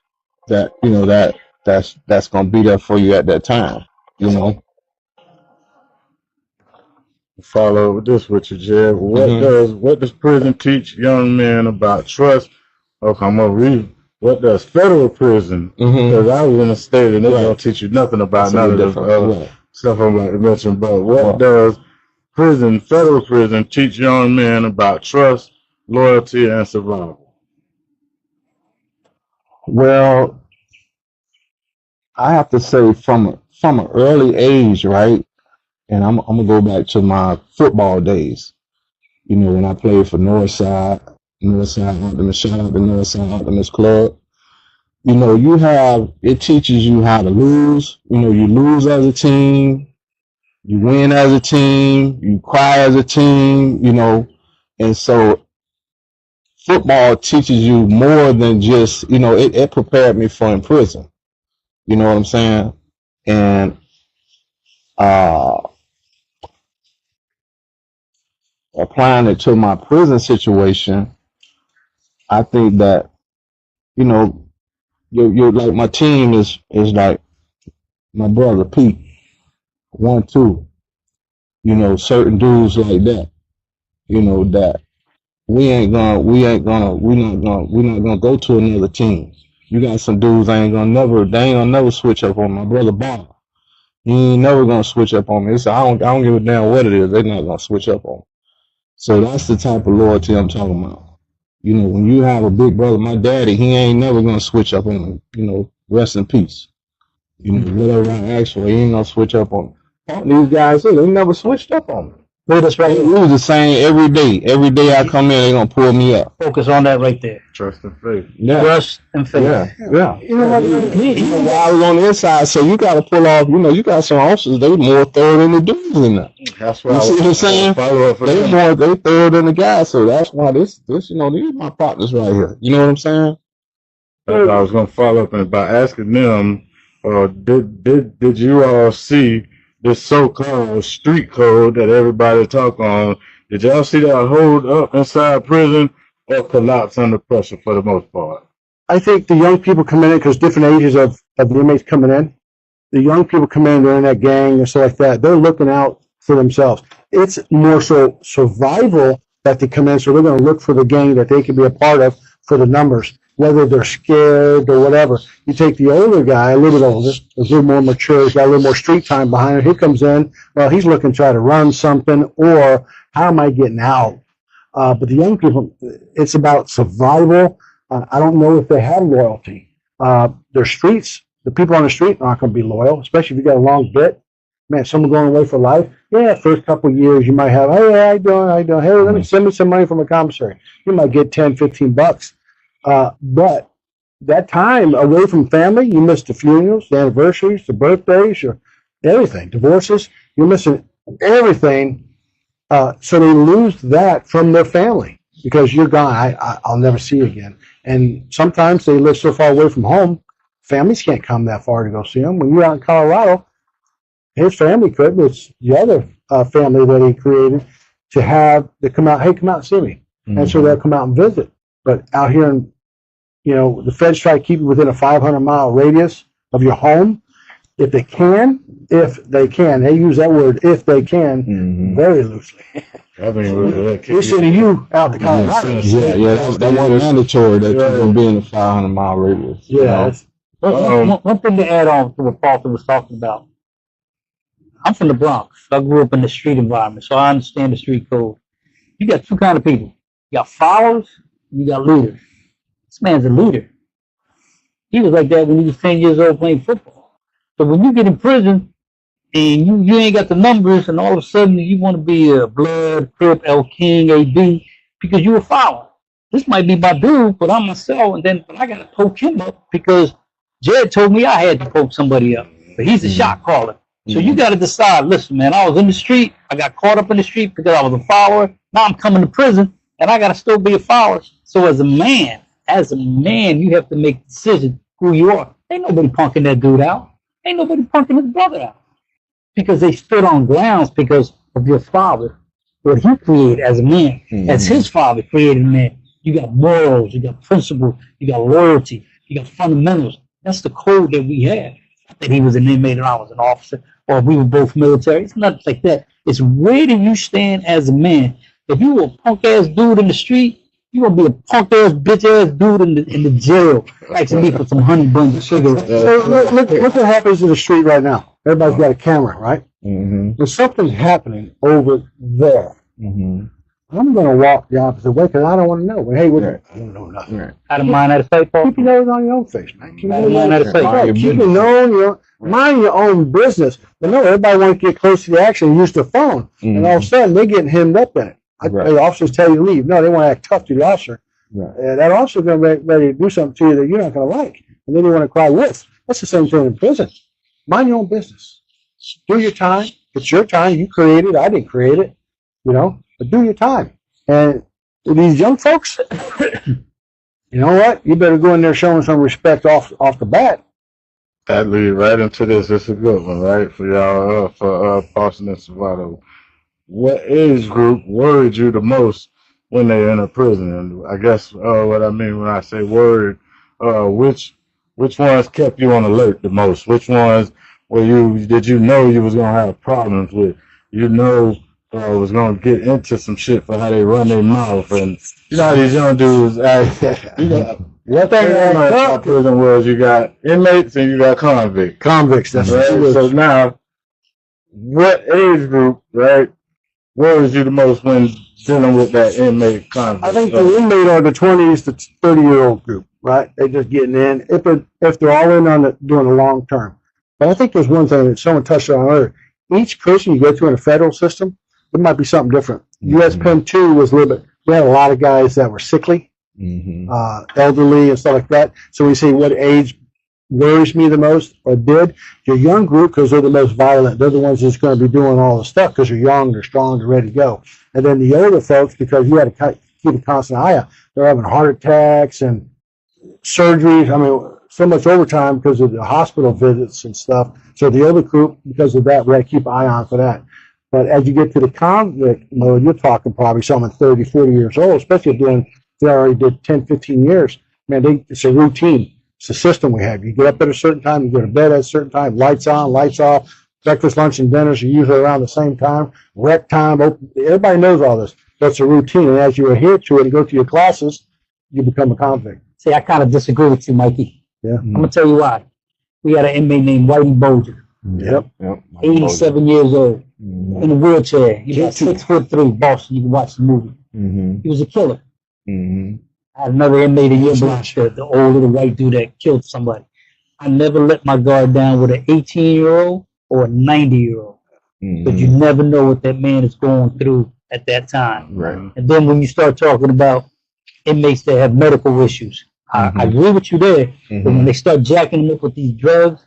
gonna be there for you at that time. Follow this with you, Jed. What does prison teach young men about trust? Okay, I'm gonna read. What does federal prison? Because I was in a state and they don't teach you nothing about none of the other stuff I'm about to mention. But what does federal prison, teach young men about trust, loyalty, and survival? Well, I have to say from an early age, right? And I'm gonna go back to my football days. When I played for Northside Optimist, shout out to Northside Optimist Club. It teaches you how to lose. You lose as a team, you win as a team, you cry as a team, and so football teaches you more than just, it prepared me for in prison. You know what I'm saying? And applying it to my prison situation, I think that, you're like my team is like my brother Pete, 1, 2, certain dudes like that, that we're not gonna go to another team. You got some dudes they ain't gonna never switch up on my brother Bob. He ain't never gonna switch up on me. So I don't give a damn what it is, they're not gonna switch up on me. So that's the type of loyalty I'm talking about. When you have a big brother, my daddy, he ain't never gonna switch up on me. Rest in peace. Whatever I ask for, he ain't gonna switch up on me. These guys, they never switched up on me. Well, that's right. We was the same every day. Every day I come in, they gonna pull me up. Focus on that right there. Trust and faith. Yeah. Trust and faith. Yeah. I was on the inside, so you gotta pull off. You got some officers. They more thorough than the dudes in there. That's why. You see what I'm saying? They thorough than the guys. So that's why this, these are my partners right here. You know what I'm saying? That's I was gonna follow up by asking them. Did you all see this so-called street code that everybody talk on? Did y'all see that hold up inside prison or collapse under pressure for the most part? I think the young people come in because different ages of the inmates coming in. The young people come in, they're in that gang and stuff like that. They're looking out for themselves. It's more so survival that they come in, so they're going to look for the gang that they can be a part of for the numbers, whether they're scared or whatever. You take the older guy, a little bit older, a little more mature, he's got a little more street time behind him. He comes in, well, he's looking to try to run something, or how am I getting out? But the young people, it's about survival. I don't know if they have loyalty. Their streets, the people on the street aren't going to be loyal, especially if you got a long bit. Man, someone going away for life. Yeah, first couple of years you might have, hey, how you doing? Hey, let me send me some money from a commissary. You might get $10, $15. But that time away from family, you miss the funerals, the anniversaries, the birthdays, or everything, divorces. You're missing everything. So they lose that from their family because you're gone. I'll never see you again. And sometimes they live so far away from home, families can't come that far to go see them. When you're out in Colorado, his family could, but it's the other family that he created to come out, hey, come out and see me. Mm-hmm. And so they'll come out and visit. But out here in, the feds try to keep you within a 500-mile radius of your home. If they can, they use that word, if they can, very loosely. I mean, they sending you out to Colorado. Yeah, that wasn't mandatory that you're going to be in a 500-mile radius. Yeah, One thing to add on to what Paulson was talking about. I'm from the Bronx. I grew up in the street environment, so I understand the street code. You got two kind of people. You got followers, and you got leaders. This man's a leader. He was like that when he was 10 years old playing football. So when you get in prison and you ain't got the numbers, and all of a sudden you want to be a Blood, Crip, El King, AB, because you a follower. This might be my dude, but I'm myself, and then I got to poke him up because Jed told me I had to poke somebody up. But he's a shot caller. So you got to decide, listen, man, I was in the street. I got caught up in the street because I was a follower. Now I'm coming to prison, and I got to still be a follower. So as a man, you have to make the decision who you are. Ain't nobody punking that dude out. Ain't nobody punking his brother out. Because they stood on grounds because of your father, what he created as a man, as his father created a man. You got morals, you got principles, you got loyalty, you got fundamentals. That's the code that we have. Not that he was an inmate and I was an officer, or we were both military. It's not like that. It's where do you stand as a man? If you were a punk ass dude in the street, you're gonna be a punk ass bitch ass dude in the jail, asking me for some honey buns and sugar. Look what happens in the street right now. Everybody's got a camera, right? There's something happening over there. I'm going to walk the opposite way because I don't want to know. Hey, I don't know nothing. Out of mind, out of sight, Paul. Keep your nose on your own face, man. Keep Out of mind, out of sight. Keep your nose, mind your own business. But no, everybody wants to get close to the action and use their phone. And all of a sudden, they're getting hemmed up in it. The officers tell you to leave. No, they want to act tough to the officer. That officer's going to be ready to do something to you that you're not going to like. And then you want to cry wolf. That's the same thing in prison. Mind your own business. Do your time. It's your time. You created it. I didn't create it. But do your time. And these young folks, you know what? You better go in there showing some respect off the bat. That leads right into this. It's a good one, right? For y'all, for Paulson and Savado. What age group worried you the most when they enter prison? And I guess what I mean when I say worried, which ones kept you on alert the most? Which ones did you know you was gonna have problems with? Was gonna get into some shit for how they run their mouth, and how these young dudes act. One thing about prison was you got inmates and you got convicts. Convicts, that's right. So now, what age group, right, worries you the most when dealing with that inmate convict? I think the inmate are the 20s to 30-year-old group, right? They're just getting in. If they're all in on doing the long term. But I think there's one thing that someone touched on earlier. Each prison you go to in a federal system, it might be something different. U.S. Penn 2 was a little bit, we had a lot of guys that were sickly, elderly and stuff like that. So we say what age worries me the most or did. Your young group, because they're the most violent, they're the ones that's going to be doing all the stuff because they're young, they're strong, they're ready to go. And then the older folks, because you had to keep a constant eye out, they're having heart attacks and surgeries. I mean, so much overtime because of the hospital visits and stuff. So the older group, because of that, we got to keep an eye on for that. But as you get to the convict mode, you're talking probably someone 30, 40 years old, especially if they already did 10, 15 years. Man, it's a routine. It's a system we have. You get up at a certain time, you go to bed at a certain time, lights on, lights off. Breakfast, lunch, and dinners are usually around the same time. Rec time, everybody knows all this. That's a routine. And as you adhere to it and go to your classes, you become a convict. See, I kind of disagree with you, Mikey. Yeah. I'm going to tell you why. We had an inmate named Whitey Bolger. Yep. 87 years old. In a wheelchair. He was 6'3", Boston. You can watch the movie. He was a killer. I had another inmate in your block, the old little white dude that killed somebody. I never let my guard down with an 18-year-old or a 90-year-old. But you never know what that man is going through at that time. Right. And then when you start talking about inmates that have medical issues, I agree with you there. But when they start jacking them up with these drugs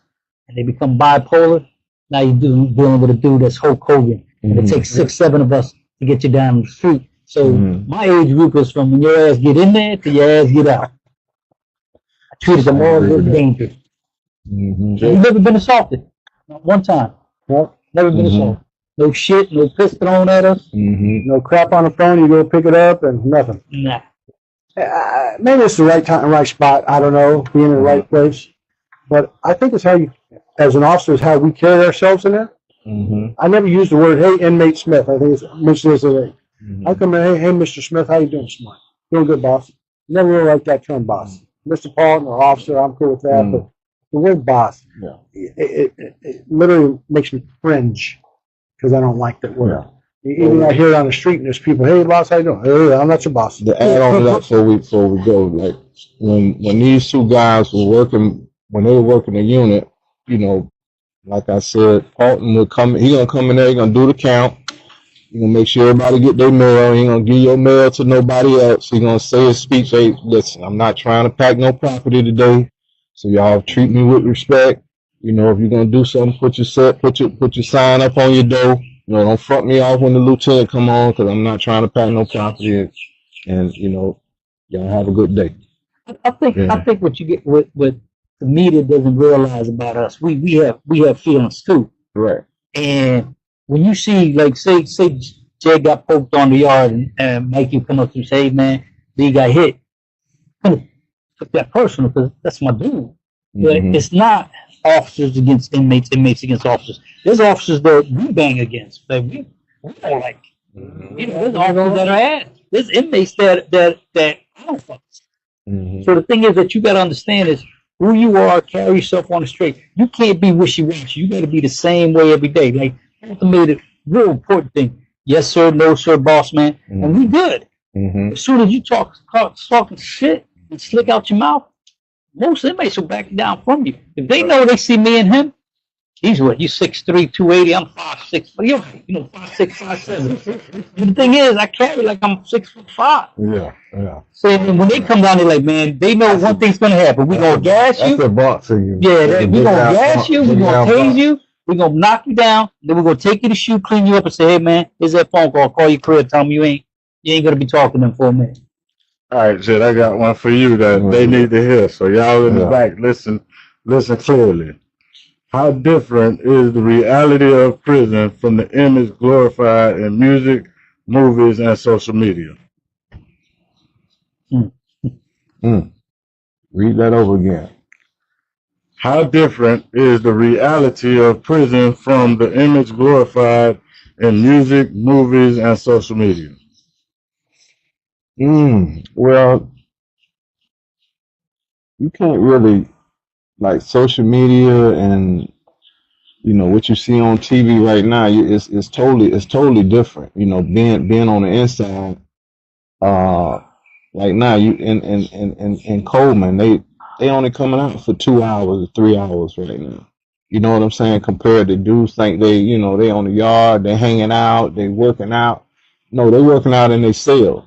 and they become bipolar, now you're dealing with a dude that's Hulk Hogan. And it takes 6, 7 of us to get you down the street. So my age group is from when your ass get in there to your ass get out. I treated them all with danger. You've never been assaulted. Not one time. Well, never been assaulted. No shit, no piss thrown at us. No crap on the phone. You go pick it up and nothing. Nah. Maybe it's the right time, right spot. I don't know. Being in the right place. But I think it's how you, as an officer, is how we carry ourselves in there. I never use the word, hey, inmate Smith. I think it's mentioned as a I come in, hey, Mr. Smith, how you doing this morning? Doing good, boss. Never really like that term, boss. Mr. Paulson or officer, I'm cool with that. But word boss, Yeah. it literally makes me cringe because I don't like that word. Even I hear it on the street and there's people, hey boss, how you doing? Hey, I'm not your boss. To add on to that before we go, like when these two guys were working, when they were working the unit, you know, like I said, Paulson would come. He gonna come in there. He gonna do the count. He gonna make sure everybody get their mail. He gonna give your mail to nobody else. He gonna say his speech. Hey, listen, I'm not trying to pack no property today, so y'all treat me with respect. You know, if you're gonna do something, put your sign up on your door. You know, don't front me off when the lieutenant come on, because I'm not trying to pack no property. And you know, y'all have a good day. I think what you get, what the media doesn't realize about us, we have feelings too. Right. And when you see, like, say Jay got poked on the yard and Mike, you come up and say, hey man, B got hit. I'm gonna took that personal because that's my dude. But it's not officers against inmates, inmates against officers. There's officers that we bang against, that we don't like. You know, there's officers that are ass. There's inmates that I don't fuck with. So the thing is that you got to understand is who you are, carry yourself on the straight. You can't be wishy-washy. You got to be the same way every day. Like, I made a real important thing. Yes, sir, no, sir, boss man. And we good. As soon as you talking shit and slick out your mouth, most inmates will back down from you. If they know they see me and him, he's what? You 6'3", 280. I'm 5'6". You know, 5'6", 5'7". The thing is, I carry like I'm 6'5". Yeah. So when they come down, they're like, man, they know one thing's gonna happen. We gonna gas you. That's a box for you. Yeah, we gonna gas you. We gonna tase you. We gonna knock you down. Then we're gonna take you to shoe, clean you up, and say, hey man, here's that phone call. Call your crib. Tell them you ain't gonna be talking to them for a minute. All right, Jed, I got one for you that they need to hear. So y'all in the back, listen clearly. How different is the reality of prison from the image glorified in music, movies, and social media? Read that over again. How different is the reality of prison from the image glorified in music, movies, and social media? Well, you can't really, like, social media and, you know, what you see on TV right now, it's totally different. You know, being on the inside, like now you in Coleman, they only coming out for 2 hours or 3 hours right now. You know what I'm saying? Compared to dudes think they on the yard, they hanging out, they working out. No, they working out in their cell.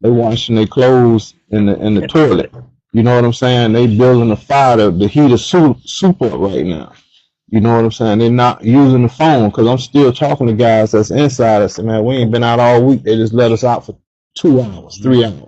They washing their clothes in the toilet. You know what I'm saying? They building a fire to heat a soup up right now. You know what I'm saying? They're not using the phone, because I'm still talking to guys that's inside. I said, man, we ain't been out all week. They just let us out for 2 hours, 3 hours.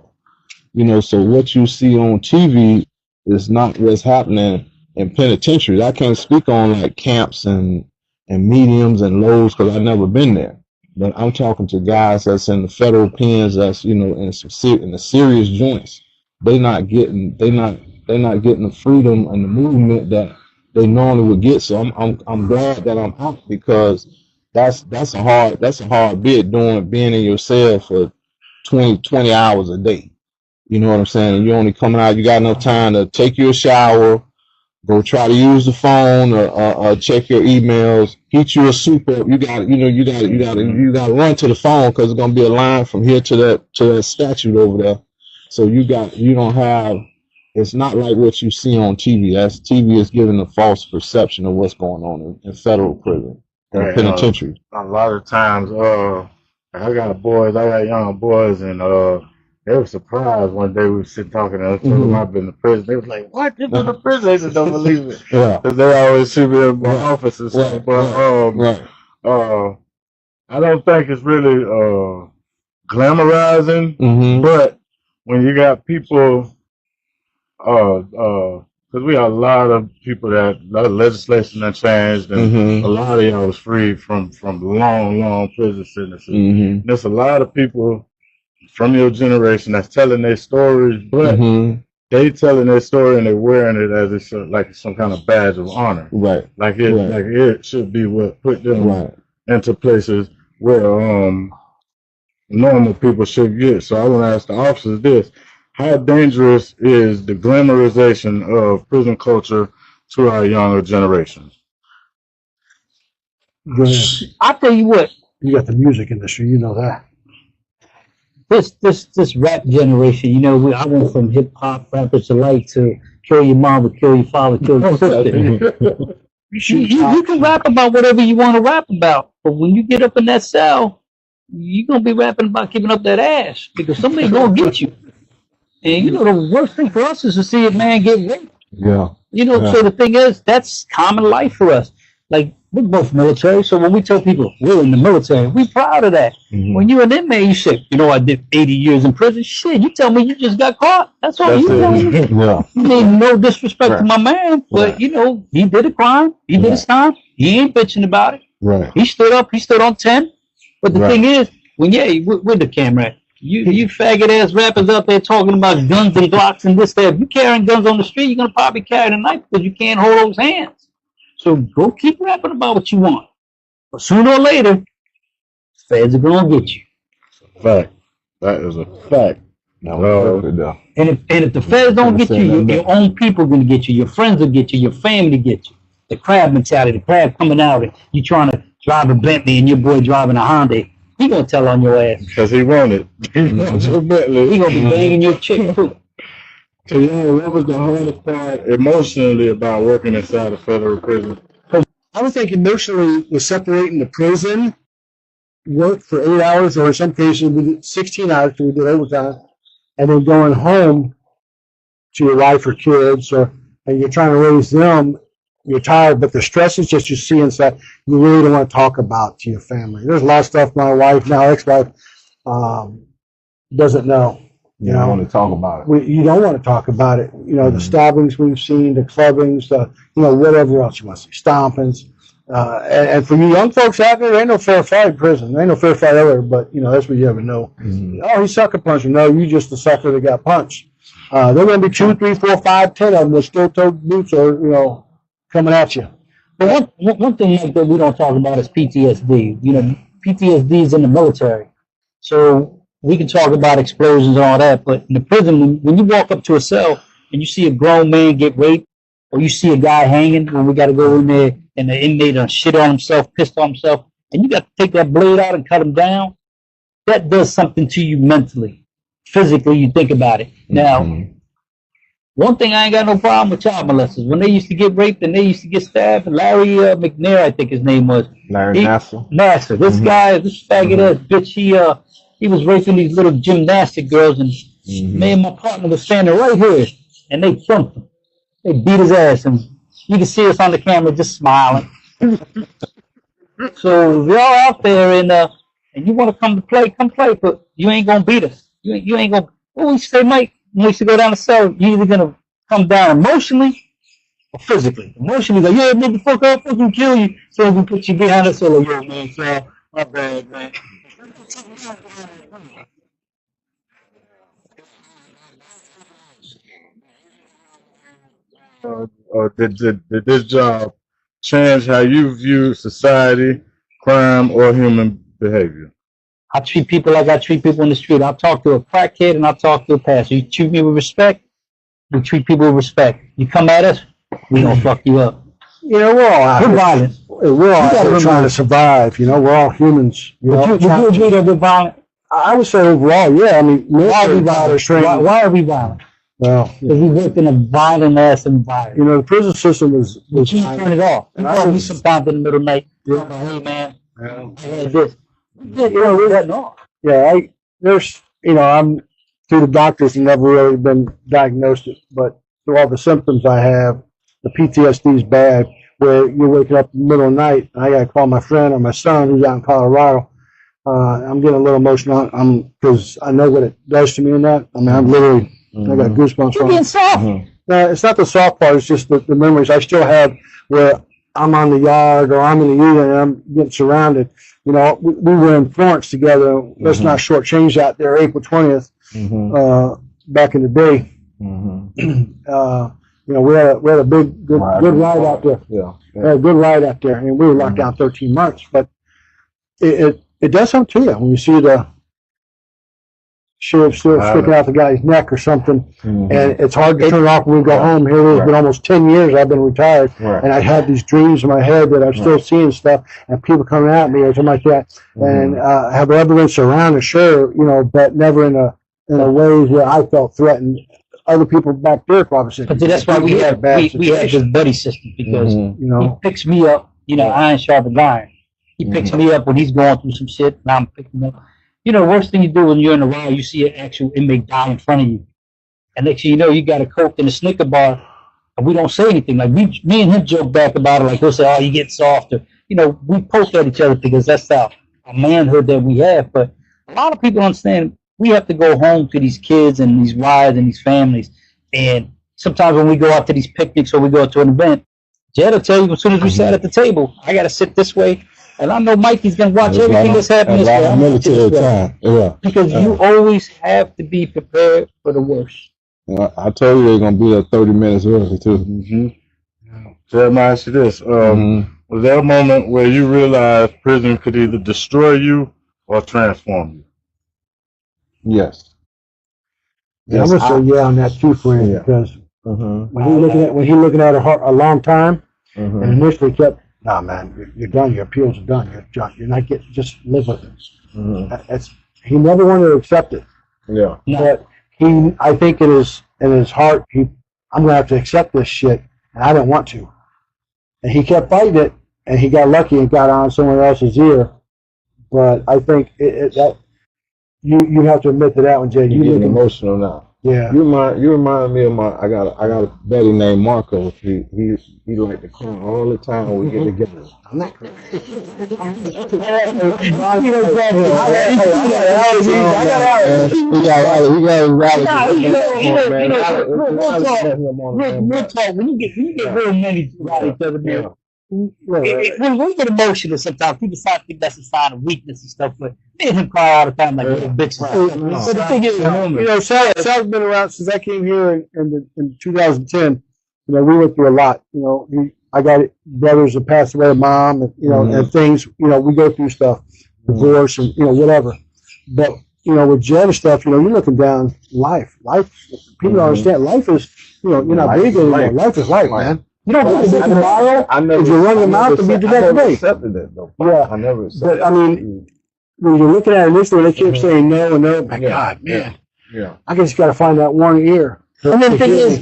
You know, so what you see on TV is not what's happening in penitentiaries. I can't speak on like camps and mediums and lows because I've never been there. But I'm talking to guys that's in the federal pens, that's, you know, in the serious joints. They're not getting the freedom and the movement that they normally would get. So I'm glad that I'm out, because that's a hard bit being in your cell for 20 hours a day. You know what I'm saying? And you're only coming out, you got enough time to take you a shower, go try to use the phone or check your emails, heat you a soup up. You got to run to the phone, because it's gonna be a line from here to that statue over there. So it's not like what you see on TV. TV is giving a false perception of what's going on in federal prison and penitentiary. A lot of times, I got young boys, and they were surprised one day we were sitting talking, and I told them I've been to prison. They was like, what? You've been to prison? They just don't believe it. Because they always see me in my office and stuff. But I don't think it's really glamorizing. But when you got people, because we have a lot of people a lot of legislation that changed, and a lot of y'all was freed from long prison sentences. And there's a lot of people from your generation that's telling their stories, but they telling their story and they're wearing it as it's like some kind of badge of honor. Right. Like it should be what put them into places where normal people should get. So I want to ask the officers this: how dangerous is the glamorization of prison culture to our younger generations? I tell you what, You got the music industry, you know that. this rap generation, you know, I went from hip hop rappers alike to kill your mom, kill your father, kill your sister. You can rap about whatever you want to rap about, but when you get up in that cell, you're gonna be rapping about giving up that ass because somebody's gonna get you. And you know the worst thing for us is to see a man get raped. Yeah. You know, Yeah. so the thing is, that's common life for us. Like, we're both military, so when we tell people we're in the military, we're proud of that. Mhm. When you're an inmate, you say, you know, I did 80 years in prison. Shit, you tell me you just got caught. That's all That's you tell me. it. Yeah. You mean no disrespect to Right. my man, but Right. you know, he did a crime. He did his time. He ain't bitching about it. Right. He stood up. He stood on 10. But the Right. thing is, when where the camera at? You faggot ass rappers out there talking about guns and Glocks and this, that. If you carrying guns on the street, you're gonna probably carry a knife because you can't hold those hands. So go keep rapping about what you want. But sooner or later, feds are gonna get you. Fact. That is a fact. That was perfect, though. And if the feds don't get you, your own people are gonna get you. Your friends will get you. Your family get you. The crab mentality, the crab coming out, and you trying to drive a Bentley and your boy driving a Honda. He gonna tell on your ass. Because he wanted. He wants a Bentley. He gonna be banging your chick too. So, you know, what was the hardest part emotionally about working inside a federal prison? I would think emotionally was separating the prison work for 8 hours, or in some cases we did 16 hours because we did overtime, and then going home to your wife or kids, and you're trying to raise them. You're tired, but the stress is just you see inside. You really don't want to talk about to your family. There's a lot of stuff my wife, now ex-wife, doesn't know. You don't want to talk about it. You don't want to talk about it. You know, the stabbings we've seen, the clubbings, whatever else you want to see, stompings. And for you young folks out there ain't no fair fight in prison. There ain't no fair fight ever, but, that's what you ever know. Mhm. Oh, he sucker punched you. No, you just the sucker that got punched. There are going to be 2, 3, 4, 5, 10 of them with steel-toed boots or, coming at you. But one thing like that we don't talk about is PTSD. You know, PTSD is in the military. So we can talk about explosions and all that, but in the prison, when you walk up to a cell and you see a grown man get raped, or you see a guy hanging when we got to go in there and the inmate done shit on himself, pissed on himself, and you got to take that blade out and cut him down, that does something to you mentally. Physically, you think about it. Now, Mhm. one thing I ain't got no problem with child molesters. When they used to get raped and they used to get stabbed, Larry McNair, I think his name was. Larry Nassar. Nassar. This guy, this faggot ass bitch, he was raping these little gymnastic girls, and me and my partner was standing right here, and they thumped him. They beat his ass, and you can see us on the camera just smiling. So if y'all out there and you want to come play, but you ain't gonna beat us. You ain't gonna. What we say, Mike? When we used to go down the cell, you either gonna come down emotionally or physically. Emotionally, like, yeah, motherfucker, I'll fucking kill you. So we put you behind us, so like, yo, man, so my bad, man. Or did this job change how you view society, crime, or human behavior? I treat people like I treat people in the street. I'll talk to a crackhead and I'll talk to a pastor. You treat me with respect, we treat people with respect. You come at us, we gonna fuck you up. We're all out We're there. violent. We're all out there trying to survive. We're all humans. Would you agree that we're violent? I would say overall, yeah. I mean, Why are we military violent? training. Why are we violent? Well, Because we work in a violent ass environment. the prison system was. We can't turn it off. We And I call me was- sometimes in the middle of the night. Yeah. Hey man, Yeah. I had this. We're cutting off. Yeah, I'm through the doctors and never really been diagnosed it, but through all the symptoms I have, the PTSD is bad. Where you're waking up in the middle of the night, and I got to call my friend or my son who's out in Colorado. I'm getting a little emotional. Because I know what it does to me in that. I mean, I'm literally, I got goosebumps. You're from being it. soft. No, it's not the soft part. It's just the memories I still have where I'm on the yard or I'm in the unit and I'm getting surrounded. We were in Florence together. Let's not shortchange that. There, April 20th, back in the day. We had a good ride out there. Yeah. We had a good ride out there, and we were locked down 13 months. But it does something to you when you see the shit still sticking out the guy's neck or something, and it's hard to turn it off when we go home. Here it has been almost 10 years I've been retired, and I have these dreams in my head that I'm still seeing stuff, and people coming at me or something like that, and have evidence around, sure, but never in a way where I felt threatened. Other people back there probably said. But that's why we have this buddy system, because he picks me up, iron sharpens iron. He picks me up when he's going through some shit, and I'm picking him up. The worst thing you do when you're in a riot, you see an actual inmate die in front of you. And next thing you know, you got a Coke and a Snicker bar, and we don't say anything. Like, me and him joke back about it, like, he'll say, oh, you get softer. We poke at each other because that's our manhood that we have. But a lot of people understand we have to go home to these kids and these wives and these families. And sometimes when we go out to these picnics or we go to an event, Jed will tell you as soon as we sat at the table, I got to sit this way. And I know Mikey's going to watch everything that's happening this way. Because you always have to be prepared for the worst. I told you they're going to be there 30 minutes early, too. So let me ask you this. Was there a moment where you realized prison could either destroy you or transform you? Yes. I'm going to say on that too, friend, because when he's looking at a long time, and initially kept, nah, man, you're done. Your appeals are done. You're not getting. Just live with it. He never wanted to accept it. Yeah. But I think in his heart, I'm gonna have to accept this shit, and I didn't want to. And he kept fighting it, and he got lucky and got on someone else's ear. But I think that you have to admit to that one, Jay. You're getting emotional now. Yeah. You remind me of I got a buddy named Marco. He like to call all the time when we get together. I'm not crazy. When you get real many about each other, man. When we get emotional sometimes, people think that's a sign of weakness and stuff, but me and him cry all the time like little bitches. So the thing is, Sal's been around since I came here in 2010. We went through a lot. I got brothers that passed away, mom, and and things. We go through stuff, divorce and whatever. But with Jed and stuff, you're looking down life. People don't understand. Life is you're not breathing anymore. Life is life, man. You don't get to be tomorrow. If you run your mouth to be the next day. I accepted that though. Yeah, I never accepted. But I mean, when you're looking at it initially, they keep saying no and no. My God, man. Yeah. I just got to find that one ear. And then the thing is,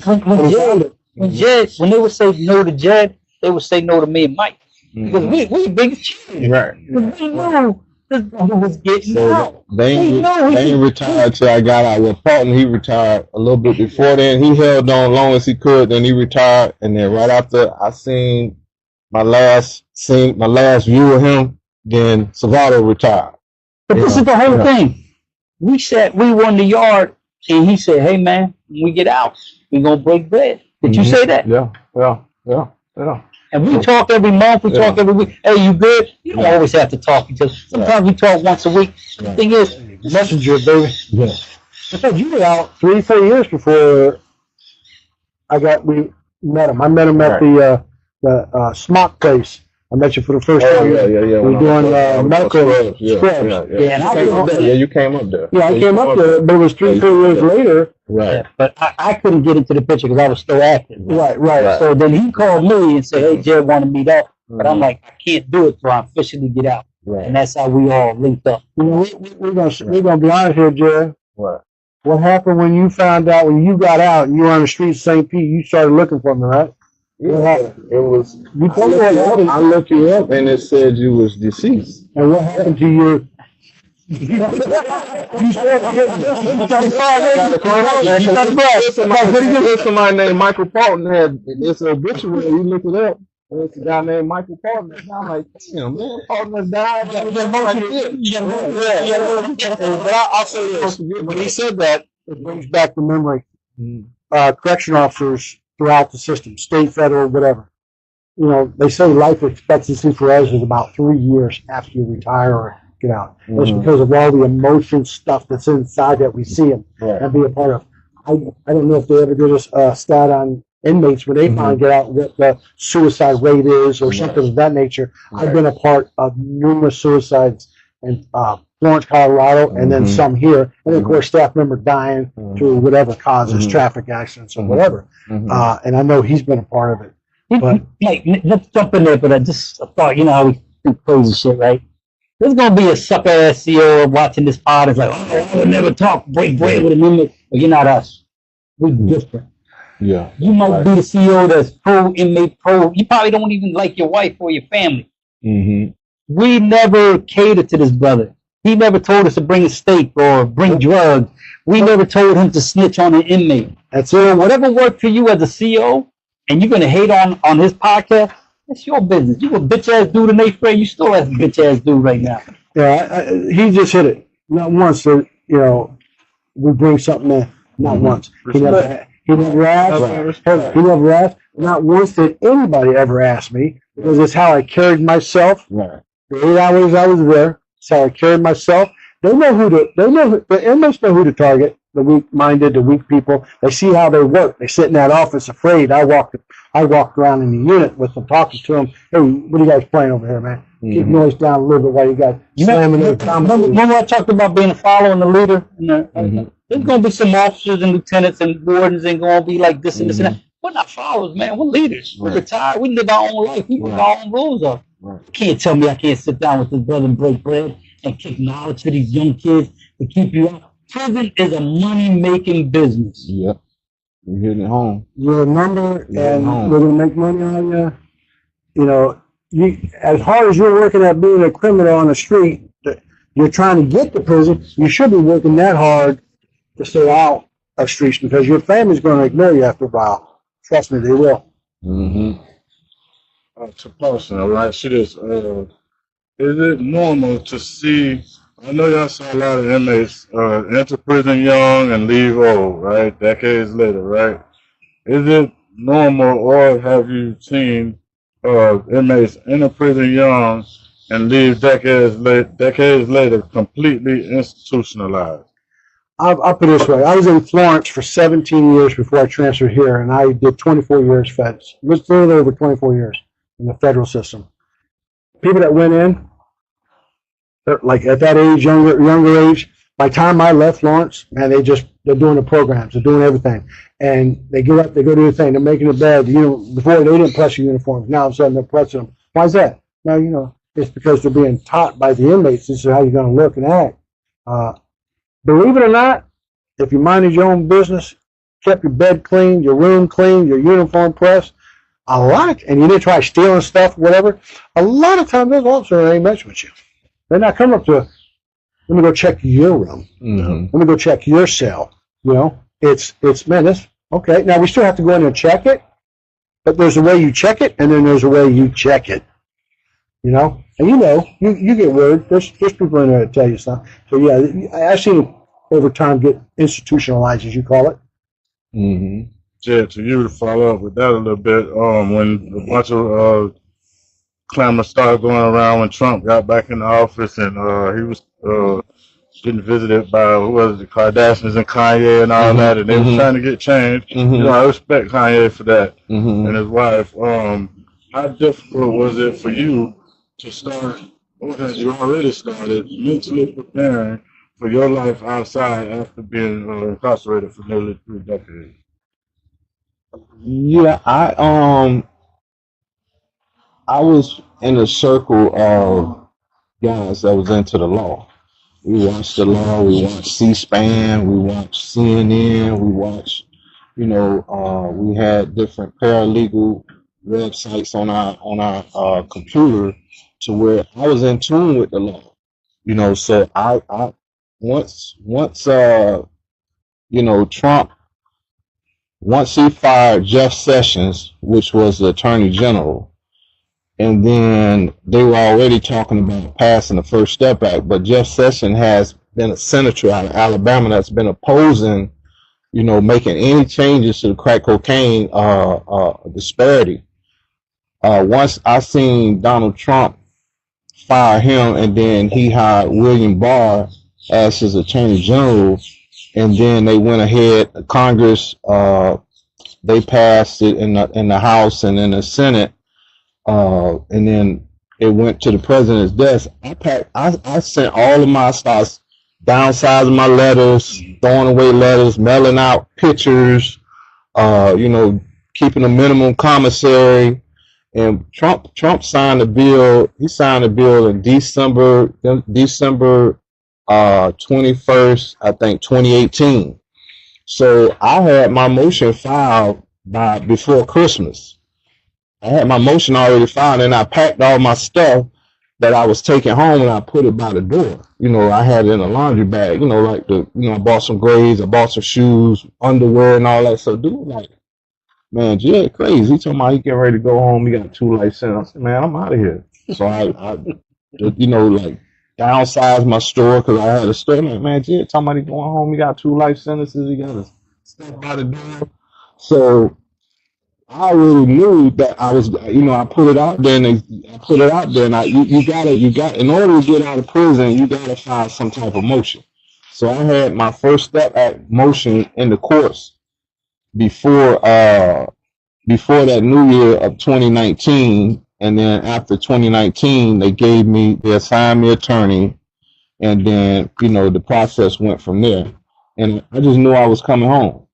when they would say no to Jed, they would say no to me and Mike. Because we big shit. Right. We know this brother was getting out. They ain't retired till I got out. Well, Paulson, he retired a little bit before then. He held on long as he could. Then he retired, and then right after I seen my last view of him, then Savado retired. But this is the whole thing. We were in the yard, and he said, "Hey man, when we get out, we gonna break bread." Did you say that? Yeah. And we talk every month, we talk every week. Hey, you good? You don't always have to talk each other. Sometimes we talk once a week. The thing is, messenger, baby. Yeah. Because you were out 3-4 years before we met him. I met him at the smock place. I met you for the first time. Yeah. We were doing medical scrubs. Yeah, you came up there. Yeah, I came up there, but it was 3-4 years later. Right. Yeah, but I couldn't get into the picture because I was still active. Right. So then he called me and said, "Hey, Jed wanted to meet up," but I'm like, I can't do it till I officially get out. Right. And that's how we all linked up. We're gonna be honest here, Jed. Right. What happened when you found out when you got out and you were on the streets of St. Pete? You started looking for me, right? Yeah. It was. I looked you up and it said you was deceased. And what happened to your? Somebody named Michael Paulson it's an obituary. You look it up. It's a guy named Michael Paulson. I'm like, damn, man, Paulson died. But I'll say this: when he said that, it brings back the memory. Correction officers throughout the system, state, federal, whatever. They say life expectancy for us is about 3 years after you retire or get out. It's because of all the emotion stuff that's inside that we see them and be a part of. I don't know if they ever did a stat on inmates when they finally get out what the suicide rate is or something of that nature. I've been a part of numerous suicides and Florence, Colorado, and then some here. And then, of course, staff member dying through whatever causes, traffic accidents or whatever. And I know he's been a part of it. But like, let's jump in there, but I just thought, you know how we think crazy shit, right? There's gonna be a sucker ass CEO watching this pod. It's like, oh, I would never break bread with an inmate. But you're not us. We're different. Yeah. You might be the CEO that's pro inmate, pro. You probably don't even like your wife or your family. We never catered to this brother. He never told us to bring a steak or bring drugs. We never told him to snitch on an inmate. And so whatever worked for you as a CEO, and you're gonna hate on his podcast, that's your business. You a bitch ass dude in 8th grade, you still as a bitch ass dude right now. Yeah, he just hit it. Not once that, you know, we bring something in. Not once. He never asked. He never asked. Not once did anybody ever ask me, because it's how I carried myself. Right. The 8 hours I was there, it's how I carried myself. The inmates know who to target, the weak-minded, the weak people. They see how they work. They sit in that office afraid. I walked around in the unit with them, talking to them. Hey, what are you guys playing over here, man? Keep noise down a little bit while you guys slamming the Remember I talked about being a follower and a leader? There's going to be some officers and lieutenants and wardens and going to be like this and this and that. We're not followers, man. We're leaders. We're retired. We live our own life. We put our own rules up. You can't tell me I can't sit down with this brother and break bread and kick knowledge to these young kids to keep you out. Prison is a money-making business. Yep. You're hitting it home. You're a number, and we're going to make money on you. You know, as hard as you're working at being a criminal on the street, you're trying to get to prison, you should be working that hard to stay out of streets, because your family's going to ignore you after a while. Trust me, they will. To Paulson, all right, see this. Is it normal to see, I know y'all saw a lot of inmates enter prison young and leave old, right? Decades later, right? Is it normal, or have you seen inmates enter prison young and leave decades later completely institutionalized? I'll put it this way. I was in Florence for 17 years before I transferred here, and I did 24 years feds. It was a little over 24 years in the federal system. People that went in, like at that age, younger age, by the time I left Florence, man, they're doing the programs, they're doing everything. And they get up, they go do the thing, they're making the bed. You know, before they didn't press your uniforms. Now all of a sudden they're pressing them. Why is that? Well, you know, it's because they're being taught by the inmates, this is how you're going to look and act. Believe it or not, if you minded your own business, kept your bed clean, your room clean, your uniform pressed, and you didn't try stealing stuff, whatever, a lot of times those officers ain't messing with you. They're not coming up to, let me go check your room. Let me go check your cell. You know, it's man, this, okay. Now we still have to go in there and check it, but there's a way you check it, and then there's a way you check it. You know, and you get word. There's people in there that tell you stuff. So yeah, I've seen it over time get institutionalized, as you call it. Yeah, to you to follow up with that a little bit, when a bunch of clamor started going around when Trump got back in the office, and he was getting visited by, the Kardashians and Kanye and all that, and they were trying to get change. You know, I respect Kanye for that and his wife. How difficult was it for you to start, or had you already started, mentally preparing for your life outside after being incarcerated for nearly 3 decades? Yeah, I was in a circle of guys that was into the law. We watched the law, we watched C-SPAN, we watched CNN, we watched, we had different paralegal websites on our computer, to where I was in tune with the law. So I once Trump, once he fired Jeff Sessions, which was the Attorney General, and then they were already talking about passing the First Step Act, but Jeff Sessions has been a senator out of Alabama that's been opposing, making any changes to the crack cocaine disparity. Once I seen Donald Trump fire him, and then he hired William Barr as his Attorney General, and then they went ahead, Congress, they passed it in the House and in the Senate, and then it went to the president's desk, I sent all of my starts downsizing my letters, throwing away letters, mailing out pictures, keeping a minimum commissary. And Trump signed a bill. He signed a bill in December 21st, I think, 2018. So I had my motion filed before Christmas. I had my motion already filed, and I packed all my stuff that I was taking home, and I put it by the door. I had it in a laundry bag. I bought some grades, I bought some shoes, underwear, and all that. So, dude, man, Jed crazy. He told me he getting ready to go home. He got 2 life sentences. I said, man, I'm out of here. So I downsized my store because I had a store. I'm like, man, Jed talking about he going home. He got 2 life sentences. He got his stuff by the door. So I already knew that I was, I put it out there, and you got, in order to get out of prison, you got to file some type of motion. So I had my first step at motion in the courts before that new year of 2019, and then after 2019, they assigned me attorney, and then the process went from there, and I just knew I was coming home.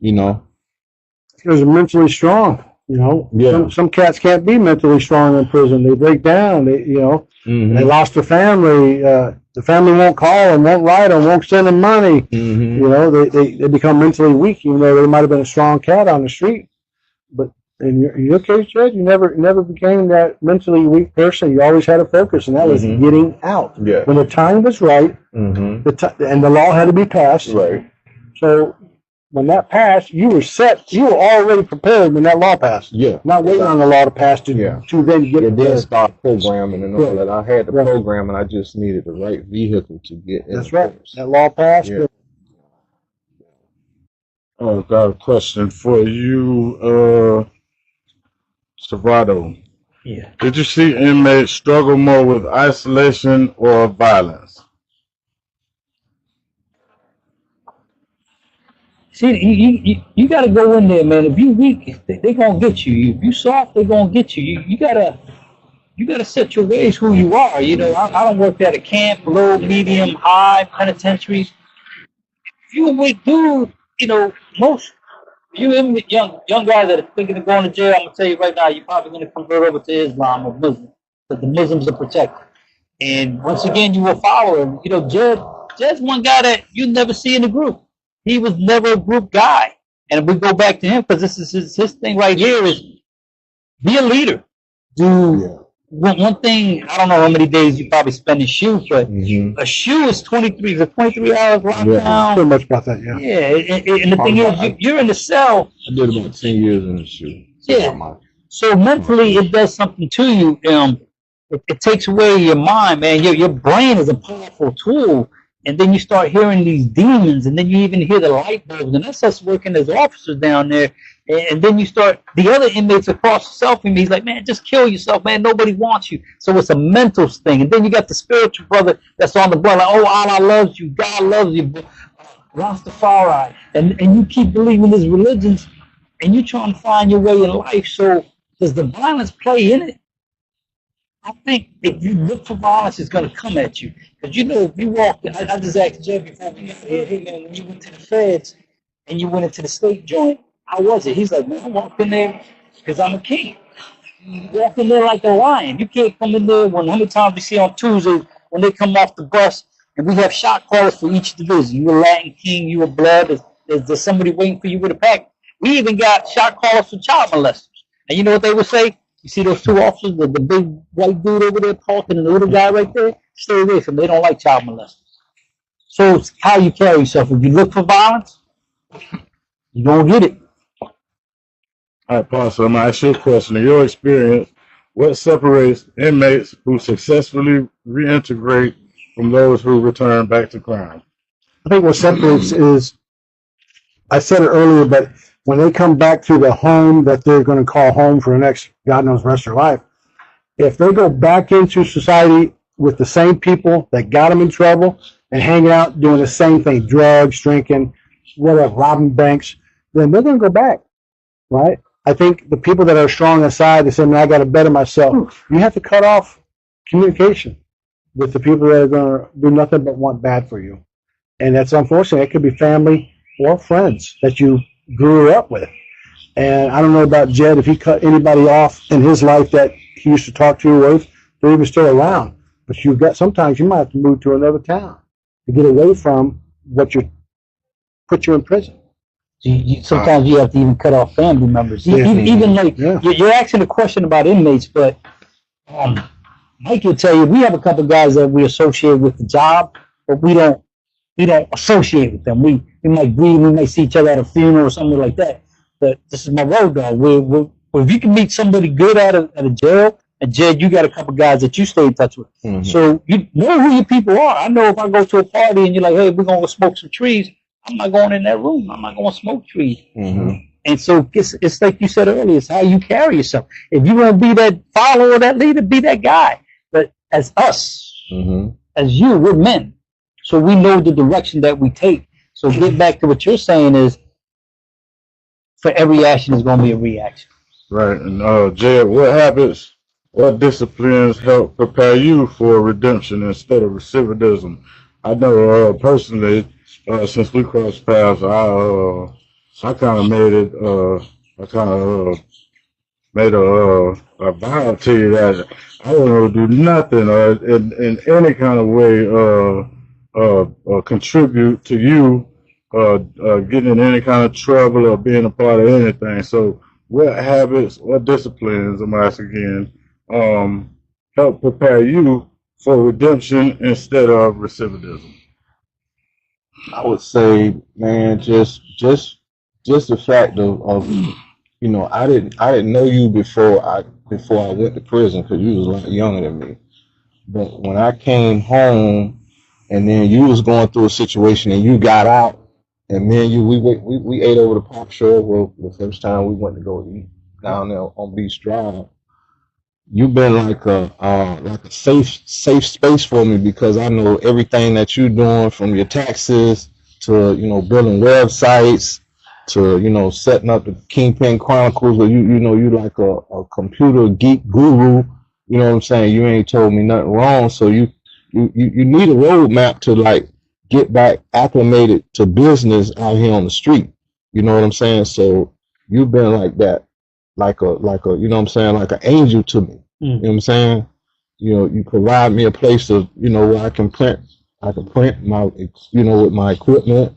Because they're mentally strong. Yeah. Some cats can't be mentally strong in prison. They break down. They they lost their family. The family won't call them, won't write them, won't send them money. They become mentally weak, even though they might have been a strong cat on the street. But in your case, Jed, you never became that mentally weak person. You always had a focus, and that was getting out. Yeah. When the time was right, and the law had to be passed. Right. So when that passed, you were set. You were already prepared when that law passed. Yeah. Not waiting on the law to pass to then get it. Then start programming and all that. I had the program, and I just needed the right vehicle to get in. That's right. That law passed. Yeah. Oh, got a question for you, Savado. Yeah. Did you see inmates struggle more with isolation or violence? See, you got to go in there, man. If you weak, they gonna get you. If you soft, they gonna get you. You gotta set your ways who you are. I don't work at a camp, low, medium, high, penitentiary. If you a weak dude, most you young guys that are thinking of going to jail, I'm gonna tell you right now, you're probably gonna convert over to Islam or Muslim, because the Muslims are protected. And once again, you will follow him. Jed's one guy that you never see in the group. He was never a group guy. And we go back to him because this is his thing right here is be a leader. One thing, I don't know how many days you probably spend in shoe, but a shoe is 23 hours lockdown. So much about that, yeah. Yeah, and the thing is, you're in the cell. I did about 10 years in the shoe. Yeah. So mentally, it does something to you. It takes away your mind, man. Your brain is a powerful tool. And then you start hearing these demons, and then you even hear the light bulbs, and that's us working as officers down there. And then you start, the other inmates across the cell from me, he's like, man, just kill yourself, man. Nobody wants you. So it's a mental thing. And then you got the spiritual brother that's on the blood, like, oh, Allah loves you, God loves you, Rastafari. And you keep believing these religions, and you're trying to find your way in life. So does the violence play in it? I think if you look for violence, it's going to come at you. Because if you walk, I just asked Jeff before we got here, hey man, when you went to the feds and you went into the state joint, how was it? He's like, man, I walked in there because I'm a king. You walk in there like a lion. You can't come in there how many times we see on Tuesdays when they come off the bus and we have shot callers for each division. You a Latin king, you a blood, there's somebody waiting for you with a pack. We even got shot callers for child molesters. And you know what they would say? You see those 2 officers, the big white dude over there talking and the little guy right there? Stay away from them. They don't like child molesters. So it's how you carry yourself. If you look for violence, you're going to get it. All right, Paulson, I'm going to ask you a question. In your experience, what separates inmates who successfully reintegrate from those who return back to crime? I think what separates is, I said it earlier, but when they come back to the home that they're going to call home for the next, God knows, rest of their life, if they go back into society with the same people that got them in trouble and hanging out doing the same thing, drugs, drinking, whatever, robbing banks, then they're going to go back, right? I think the people that are strong inside, they say, man, I got to better myself. You have to cut off communication with the people that are going to do nothing but want bad for you. And that's unfortunate. It could be family or friends that you grew up with. And I don't know about Jed, if he cut anybody off in his life that he used to talk to, or if they're even still around. But sometimes you might have to move to another town to get away from what put you in prison. Sometimes you have to even cut off family members. Even like you're asking a question about inmates, but Mike will tell you we have a couple of guys that we associate with the job, but we don't associate with them. We might greet, we might see each other at a funeral or something like that. But this is my road dog. If you can meet somebody good at a jail, and Jed, you got a couple guys that you stay in touch with. Mm-hmm. So you know who your people are. I know if I go to a party and you're like, hey, we're going to go smoke some trees, I'm not going in that room. I'm not going to smoke trees. Mm-hmm. And so it's like you said earlier, it's how you carry yourself. If you want to be that follower, that leader, be that guy. But as us, as you, we're men. So we know the direction that we take. So get back to what you're saying is, for every action is going to be a reaction. Right. And Jed, what habits, what disciplines help prepare you for redemption instead of recidivism? I know personally, since we crossed paths, I kind of made it. I kind of made a vow to you that I wouldn't do nothing in any kind of way contribute to you getting in any kind of trouble or being a part of anything. So what habits, what disciplines, I'm asking again, help prepare you for redemption instead of recidivism? I would say, man, just the fact of you know, I didn't know you before I went to prison because you was a lot younger than me. But when I came home, and then you was going through a situation and you got out, and me and you we ate over the Pop Shore. Well, the first time we went to go eat down there on Beach Drive. You've been like a safe space for me because I know everything that you're doing, from your taxes to, you know, building websites to, you know, setting up the Kingpin Chronicles, where you know you like a computer geek guru. You know what I'm saying? You ain't told me nothing wrong, so you need a roadmap to like get back acclimated to business out here on the street. You know what I'm saying? So you've been like that. Like a, you know what I'm saying, like an angel to me. You know what I'm saying? You know, you provide me a place to, you know, where I can print my, you know, with my equipment,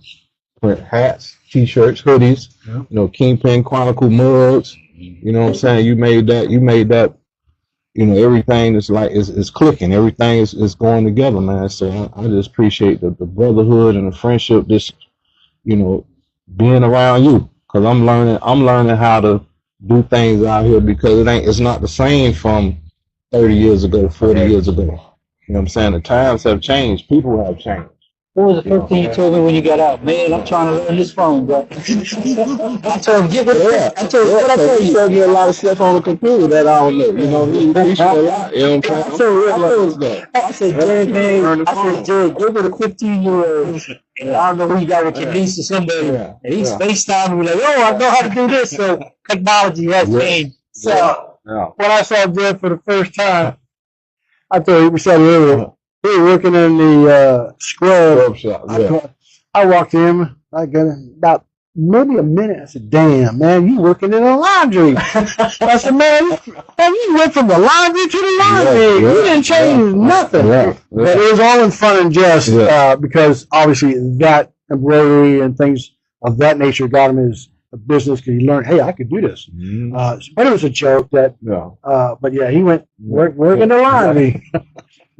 print hats, t-shirts, hoodies, you know, Kingpin Chronicle mugs. You know what I'm saying? You made that, you know, everything is like, is clicking. Everything is going together, man. So I just appreciate the brotherhood and the friendship, just, you know, being around you. Cause I'm learning how to do things out here, because it's not the same from 30 years ago, 40 years ago. You know what I'm saying? The times have changed. People have changed. What was the first thing you told me when you got out? Man, I'm trying to learn this phone, bro. I told him, I told you showed me a lot of stuff on the computer that I don't know. You know, we show a lot. You know what I'm saying? I said, Jared, man, Jared, give it a 15-year-old. And I don't know who you got with your niece or somebody. And he's FaceTime and like, oh, I know how to do this. So technology has changed. So when I saw Jared for the first time, I told him, we said earlier, he was working in the scrub shop. I walked in, I got about maybe a minute. I said, damn, man, you working in the laundry. I said, man, you went from the laundry to the laundry. You didn't change nothing. But it was all in fun and jest because obviously that embroidery and things of that nature got him his business, because he learned, hey, I could do this. But it was a joke that, but yeah, he went working the laundry.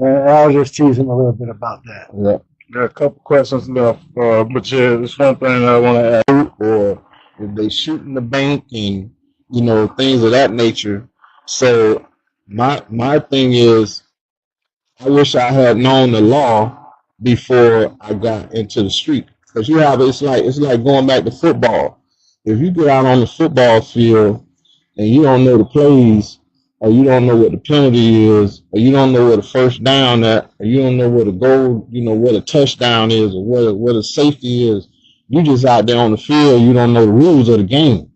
I was just teasing a little bit about that. Yeah. Got a couple questions left, but yeah, there's one thing I want to add. Or if they shoot in the bank and, you know, things of that nature. So my thing is, I wish I had known the law before I got into the street. Because it's like going back to football. If you get out on the football field and you don't know the plays, or you don't know what the penalty is, or you don't know where the first down at, or you don't know where the goal, you know, where the touchdown is, or where the safety is, you just out there on the field, you don't know the rules of the game.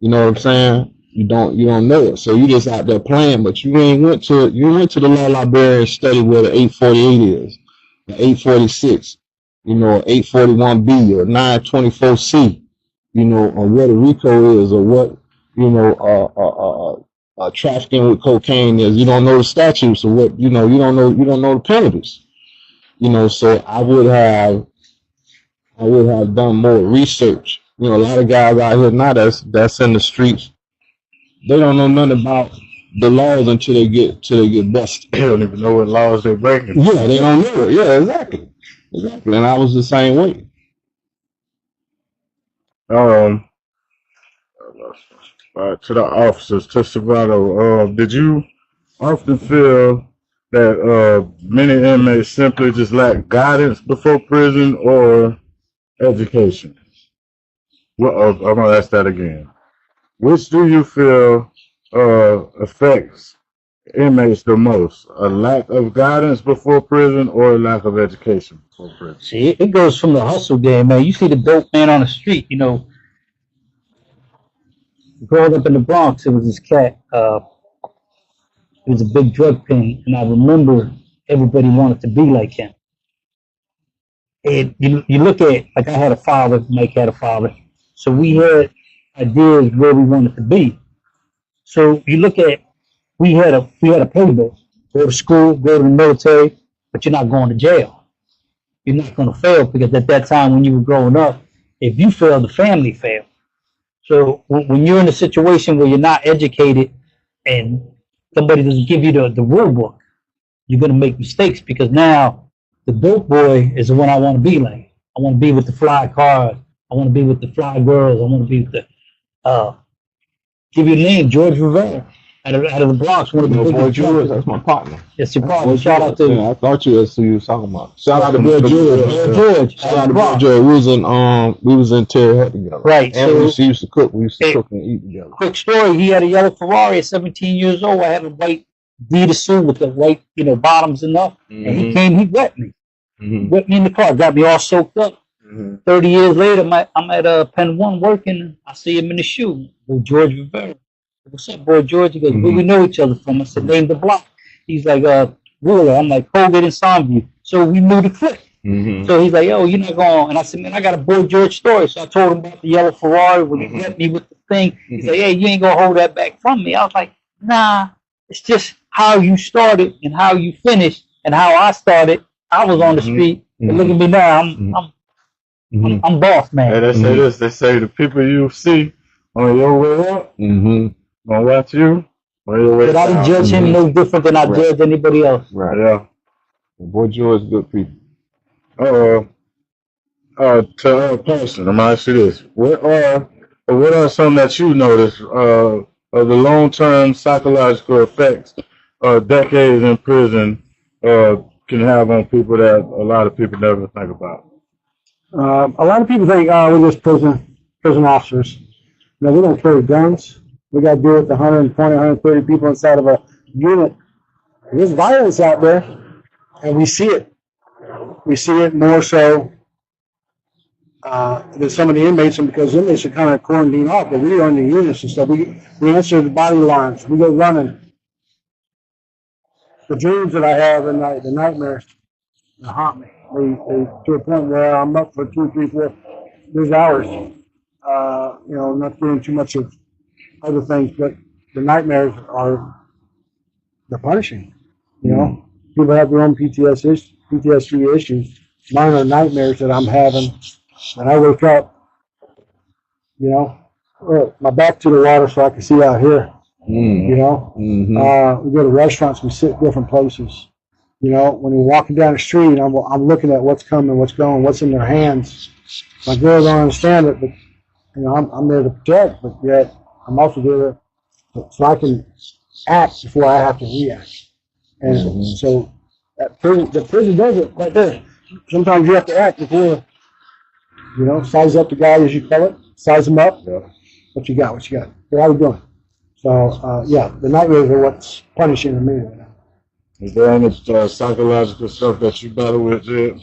You know what I'm saying? You don't know it. So you just out there playing, but you went to the law library and study where the 848 is, the 846, you know, 841B or 924C, you know, or what a RICO is, or what, you know, trafficking with cocaine is. You don't know the statutes, or what, you know, you don't know the penalties. You know, so I would have done more research. You know, a lot of guys out here now that's in the streets, they don't know nothing about the laws until they get busted. They don't even know what laws they're breaking. Yeah, they don't know it. Yeah, exactly. And I was the same way. To the officers, to Savado, did you often feel that many inmates simply just lack guidance before prison or education? Well, I'm gonna ask that again. Which do you feel affects inmates the most? A lack of guidance before prison or a lack of education before prison? See, it goes from the hustle game, man. You see the dope man on the street, you know. Growing up in the Bronx, it was this cat. He was a big drug king, and I remember everybody wanted to be like him. And you look at, like, I had a father, Mike had a father, so we had ideas where we wanted to be. So you look at, we had a playbook: go to school, go to the military, but you're not going to jail. You're not going to fail, because at that time when you were growing up, if you fail, the family failed. So when you're in a situation where you're not educated and somebody doesn't give you the rule book, you're going to make mistakes, because now the dope boy is the one I want to be like. I want to be with the fly cars. I want to be with the fly girls. I want to be with the, give you a name, George Rivera, out of the Bronx. One of the Boy biggest George, that's my partner. Yes, your partner. Shout out to. Yeah, I thought that's who you was talking about. Shout out to Boy George. George. Shout out to Boy George. We was in Terre Haute together. Right. And she used to cook. We used to cook and eat together. Quick story: he had a yellow Ferrari at 17 years old. I had a white Adidas suit with the white, bottoms enough, and he came. He wet me. He wet me in the car. Got me all soaked up. 30 years later, I'm at Penn 1 working. I see him in the shoe with George Rivera. What's up, Boy George? He goes, where we know each other from? I said, name the block. He's like, Ruler. I'm like, Colgate and Soundview. So we knew the click. So he's like, yo, you're not going. And I said, man, I got a Boy George story. So I told him about the yellow Ferrari when he met me with the thing. He's like, hey, you ain't going to hold that back from me. I was like, nah, it's just how you started and how you finished and how I started. I was on the street. And look at me now. I'm boss, man. Hey, they say this. They say the people you see on your way up, gonna watch you on your way down. But I don't judge him no different than I judge anybody else. Right. Yeah. Boy George, good people. To Paulson, I'm gonna ask you this: what are some that you notice of the long-term psychological effects decades in prison can have on people that a lot of people never think about? A lot of people think, we're just prison officers. No, we don't carry guns. We got to deal with 120, 130 people inside of a unit. There's violence out there, and we see it. We see it more so than some of the inmates, and because inmates are kind of quarantined off, but we are in the units and stuff. We answer the body alarms. We go running. The dreams that I have at night, the nightmares, they haunt me. They to a point where I'm up for 2, 3, 4 there's hours. Not doing too much of other things, but the nightmares they're punishing. People have their own PTSD issues. Mine are nightmares that I'm having. When I wake up, my back to the water so I can see out here. We go to restaurants, we sit different places. When you're walking down the street, I'm looking at what's coming, what's going, what's in their hands. My girls don't understand it, but I'm there to protect, but yet I'm also there so I can act before I have to react. And so the prison does it right there. Sometimes you have to act before, size up the guy, as you call it, size him up. Yeah. What you got? How you doing? So, the nightmares are what's punishing me right now. Is there any psychological stuff that you battle with, Jed?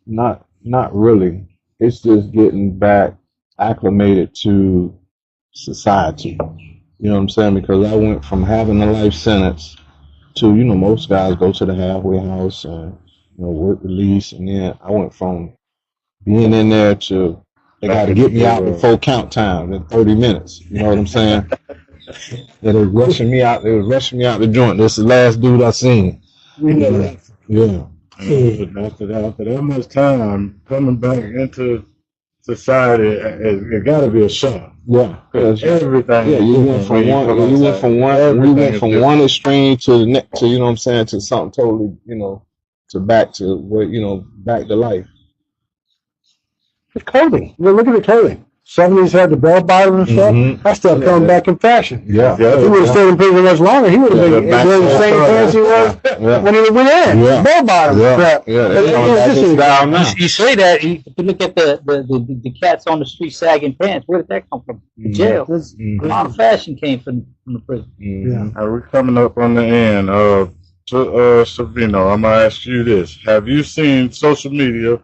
Not really. it's just getting back acclimated to society. You know what I'm saying? Because I went from having a life sentence to, most guys go to the halfway house and, work release. And then I went from being in there to, they got to get me out before count time in 30 minutes. You know what I'm saying? They was rushing me out. They was rushing me out the joint. This is the last dude I seen. Yeah. After that much time coming back into society, it got to be a shock. Yeah, everything. Yeah, we went from one extreme to the next. To to something totally, to back to what back to life. The clothing. Look at the clothing. 70s had the bell bottoms and stuff. That stuff coming back in fashion. Yeah. If he would have stayed in prison much longer, he would have been wearing the same pants he was when he went in. Bell bottoms. You say that, you look at the cats on the street sagging pants. Where did that come from? The jail. A lot of fashion came from the prison. We're coming up on the end. Savino, I'm going to ask you this. Have you seen social media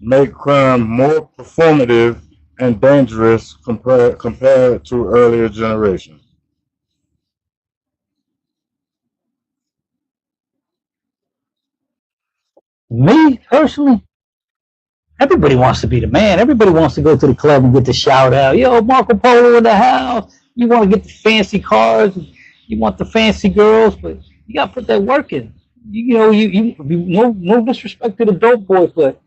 make crime more performative and dangerous compared to earlier generations? Me, personally, everybody wants to be the man. Everybody wants to go to the club and get the shout out. Yo, Marco Polo in the house. You want to get the fancy cars. You want the fancy girls, but you got to put that work in. No disrespect to the dope boys, but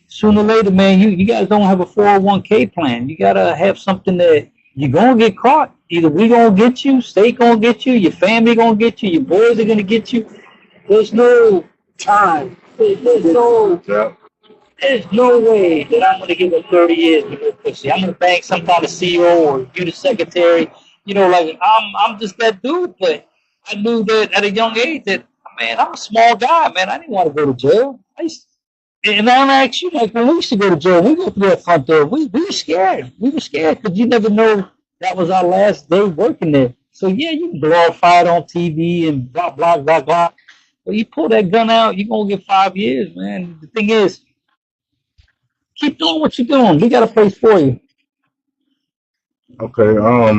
sooner or later, man, you guys don't have a 401k plan. You got to have something that you're going to get caught. Either we going to get you, state going to get you, your family going to get you, your boys are going to get you. There's no time. There's no way that I'm going to give up 30 years to go pussy. I'm going to bang some kind of CEO or you the secretary. I'm just that dude. But I knew that at a young age that, man, I'm a small guy, man. I didn't want to go to jail. And I'll ask you, like, when we used to go to jail, we go through that front door. We were scared. We were scared because you never know that was our last day working there. So, yeah, you can glorify it on TV and blah, blah, blah, blah. But you pull that gun out, you're going to get 5 years, man. The thing is, keep doing what you're doing. We got a place for you. Okay, I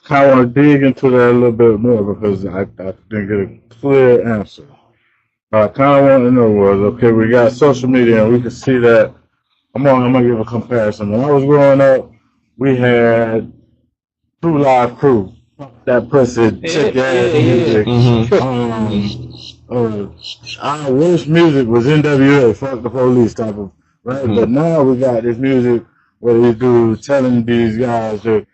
kind of want to dig into that a little bit more because I didn't get a clear answer. I kind of want to know was, okay, we got social media and we can see that. I'm gonna give a comparison. When I was growing up, we had True Live Crew, that pussy, chick ass music. Our worst music was NWA, Fuck the Police type of, right? But now we got this music where these dudes telling these guys to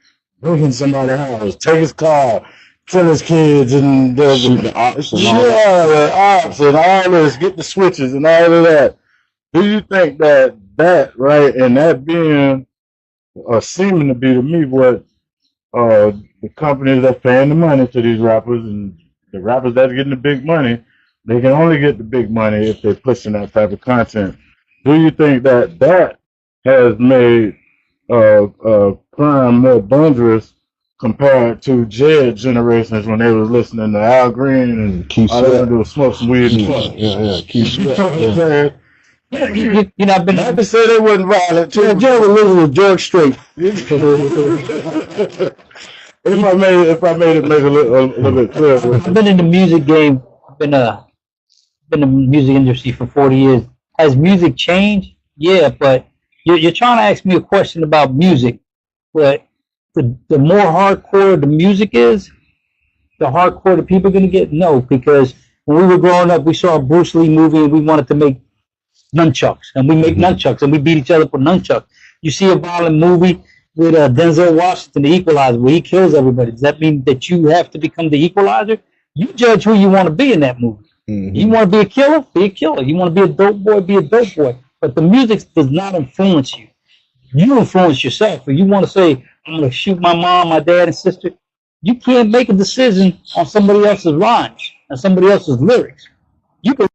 break in somebody's house, take his car, kill his kids, and the ops and all this, get the switches and all of that. Do you think that right, and that being seeming to be to me what the companies that paying the money to these rappers and the rappers that's getting the big money, they can only get the big money if they're pushing that type of content. Do you think that has made crime more dangerous compared to Jed generations when they was listening to Al Green and all they had to do was smoke some weed and fuck? Keep Sweat. I've been not to say they wasn't violent. Jed was listening to George Strait. If I made it make a little bit clearer. I've been in the music game. I've been in the music industry for 40 years. Has music changed? Yeah, but you're trying to ask me a question about music, but the more hardcore the music is, the hardcore the people are going to get? No, because when we were growing up, we saw a Bruce Lee movie and we wanted to make nunchucks, and we make nunchucks, and we beat each other for nunchucks. You see a violent movie with Denzel Washington, The Equalizer, where he kills everybody. Does that mean that you have to become the equalizer? You judge who you want to be in that movie. You want to be a killer? Be a killer. You want to be a dope boy? Be a dope boy. But the music does not influence you. You influence yourself. If you want to say, I'm going to shoot my mom, my dad, and sister, you can't make a decision on somebody else's rhymes and somebody else's lyrics. You can